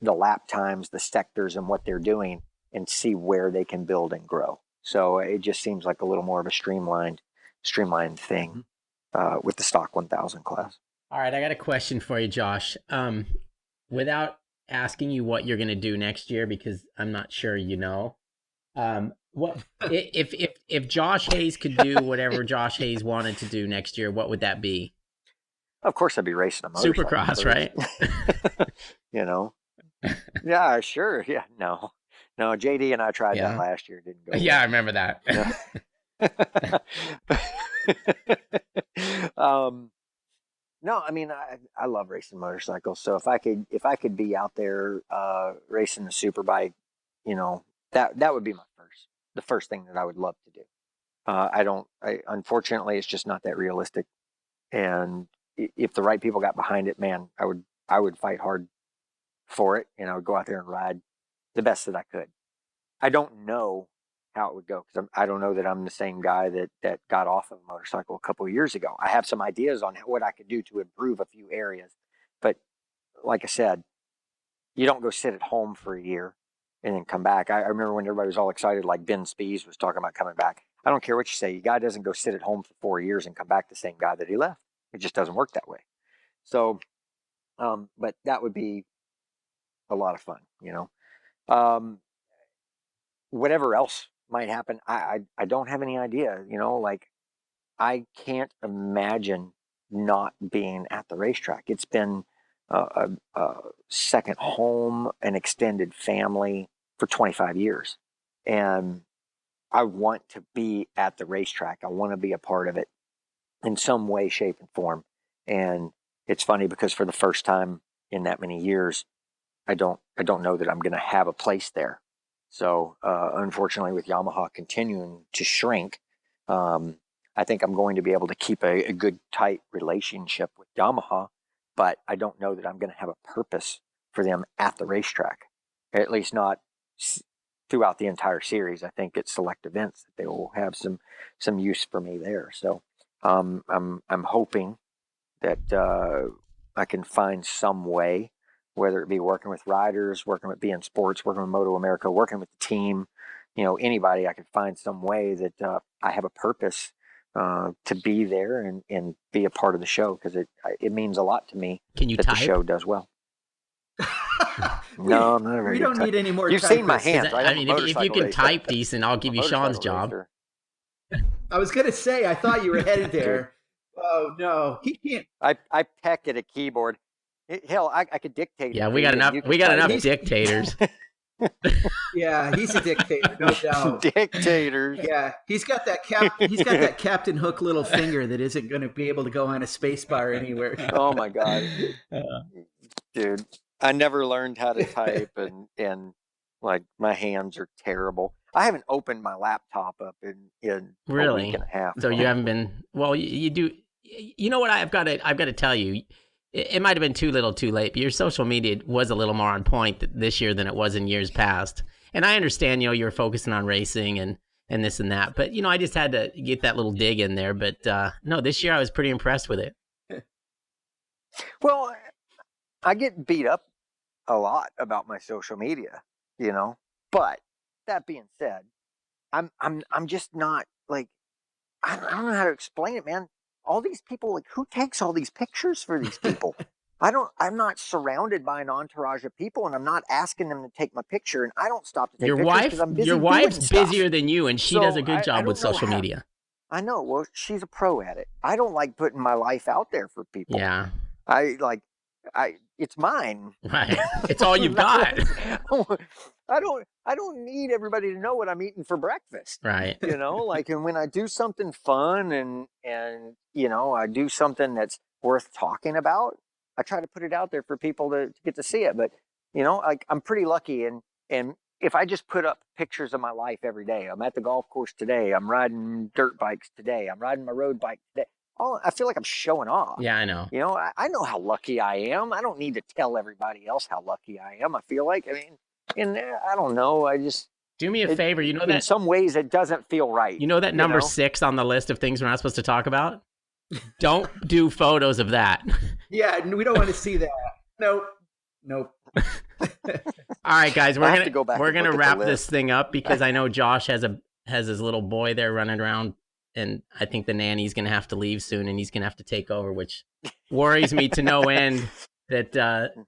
the lap times, the sectors, and what they're doing, and see where they can build and grow. So it just seems like a little more of a streamlined thing with the Stock 1000 class. All right, I got a question for you, Josh. Without asking you what you're going to do next year, because I'm not sure what if Josh Hayes could do whatever Josh Hayes wanted to do next year, what would that be? Of course, I'd be racing a motorcycle. Supercross, right? Yeah, sure. Yeah, no, JD and I tried that last year. Didn't go. Yeah, well. I remember that. No, I mean, I love racing motorcycles. So if I could be out there racing the Superbike, that would be the first thing that I would love to do. Unfortunately, it's just not that realistic. And if the right people got behind it, man, I would fight hard for it, and I would go out there and ride the best that I could. I don't know how it would go because I don't know that I'm the same guy that got off of a motorcycle a couple of years ago. I have some ideas on what I could do to improve a few areas, but like I said, you don't go sit at home for a year and then come back. I remember when everybody was all excited, like Ben Spies was talking about coming back. I don't care what you say. A guy doesn't go sit at home for 4 years and come back the same guy that he left. It just doesn't work that way. So, but that would be a lot of fun, whatever else might happen, I don't have any idea, like I can't imagine not being at the racetrack. It's been a second home, an extended family for 25 years. And I want to be at the racetrack. I want to be a part of it in some way, shape, and form. And it's funny because for the first time in that many years, I don't know that I'm going to have a place there. So unfortunately, with Yamaha continuing to shrink, I think I'm going to be able to keep a good, tight relationship with Yamaha, but I don't know that I'm going to have a purpose for them at the racetrack, at least not throughout the entire series. I think at select events that they will have some use for me there. So I'm hoping that I can find some way, whether it be working with riders, working with BN Sports, working with Moto America, working with the team, anybody, I could find some way that I have a purpose to be there and be a part of the show, because it means a lot to me. Can you that type? The show does well. No, I'm not very We good don't type. need any more. You've seen my hands, right? I mean, if you can type decent, I'll give you Sean's job. I was going to say, I thought you were headed there. Oh, no, he can't. I peck at a keyboard. Hell, I could dictate. Yeah, we got enough. We got enough dictators. Yeah, he's a dictator, no doubt. Dictators. Yeah, he's got that Captain Hook little finger that isn't going to be able to go on a space bar anywhere. Oh my god, dude! I never learned how to type, and like my hands are terrible. I haven't opened my laptop up in really? a week and a half. So you haven't been. Well, you do. You know what? I've got to tell you. it might have been too little too late, but your social media was a little more on point this year than it was in years past. And I understand, you were focusing on racing and this and that, but I just had to get that little dig in there. But no, this year I was pretty impressed with it. Well, I get beat up a lot about my social media, but that being said, I'm just not like, I don't know how to explain it, man. All these people, like, who takes all these pictures for these people? I'm not surrounded by an entourage of people, and I'm not asking them to take my picture, and I don't stop to take pictures because I'm busy. Your wife's doing busier stuff. than you, and she does a good job with social media. I know. Well, she's a pro at it. I don't like putting my life out there for people. Yeah. It's mine. Right. It's all you've got. I don't need everybody to know what I'm eating for breakfast. Right. And when I do something fun and I do something that's worth talking about, I try to put it out there for people to get to see it. But, I'm pretty lucky. And if I just put up pictures of my life every day, I'm at the golf course today, I'm riding dirt bikes today, I'm riding my road bike today. I feel like I'm showing off. Yeah, I know. I know how lucky I am. I don't need to tell everybody else how lucky I am. I feel like, I don't know. I just do me a favor. That in some ways it doesn't feel right. That number 6 on the list of things we're not supposed to talk about. Don't do photos of that. Yeah, we don't want to see that. Nope. All right, guys, we're gonna wrap this thing up because I know Josh has his little boy there running around. And I think the nanny's going to have to leave soon, and he's going to have to take over, which worries me to no end. That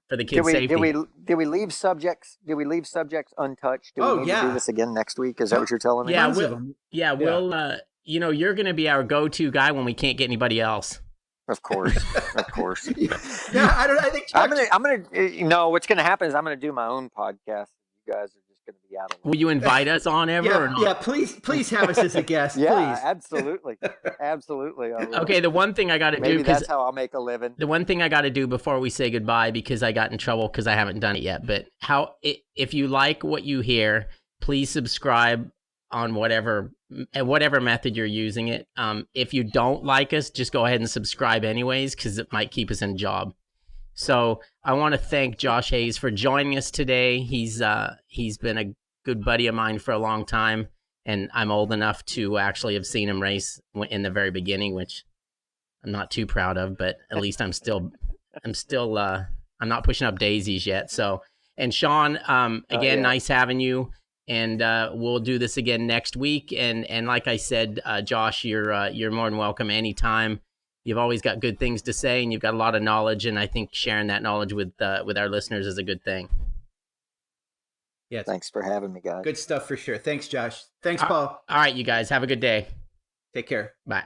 for the kids' safety. Did we leave subjects? Did we leave subjects untouched? Do we need to do this again next week? Is that what you're telling me? Yeah, we'll. You're going to be our go-to guy when we can't get anybody else. Of course. Yeah, I think I'm gonna. What's going to happen is I'm going to do my own podcast. You guys are just going to be out of it. Will you invite us on ever? Or not? Yeah. Please have us as a guest. Yeah, please. absolutely. Okay, the one thing I got to do, maybe that's how I'll make a living. The one thing I got to do before we say goodbye, because I got in trouble because I haven't done it yet. But if you like what you hear, please subscribe on whatever method you're using it. If you don't like us, just go ahead and subscribe anyways, because it might keep us in a job. So I want to thank Josh Hayes for joining us today. He's been a good buddy of mine for a long time, and I'm old enough to actually have seen him race in the very beginning, which I'm not too proud of, but at least I'm not pushing up daisies yet. So, and Sean, again, nice having you. And we'll do this again next week. And like I said, Josh, you're more than welcome anytime. You've always got good things to say, and you've got a lot of knowledge. And I think sharing that knowledge with our listeners is a good thing. Yeah. Thanks for having me, guys. Good stuff for sure. Thanks, Josh. Thanks, Paul. All right, you guys have a good day. Take care. Bye.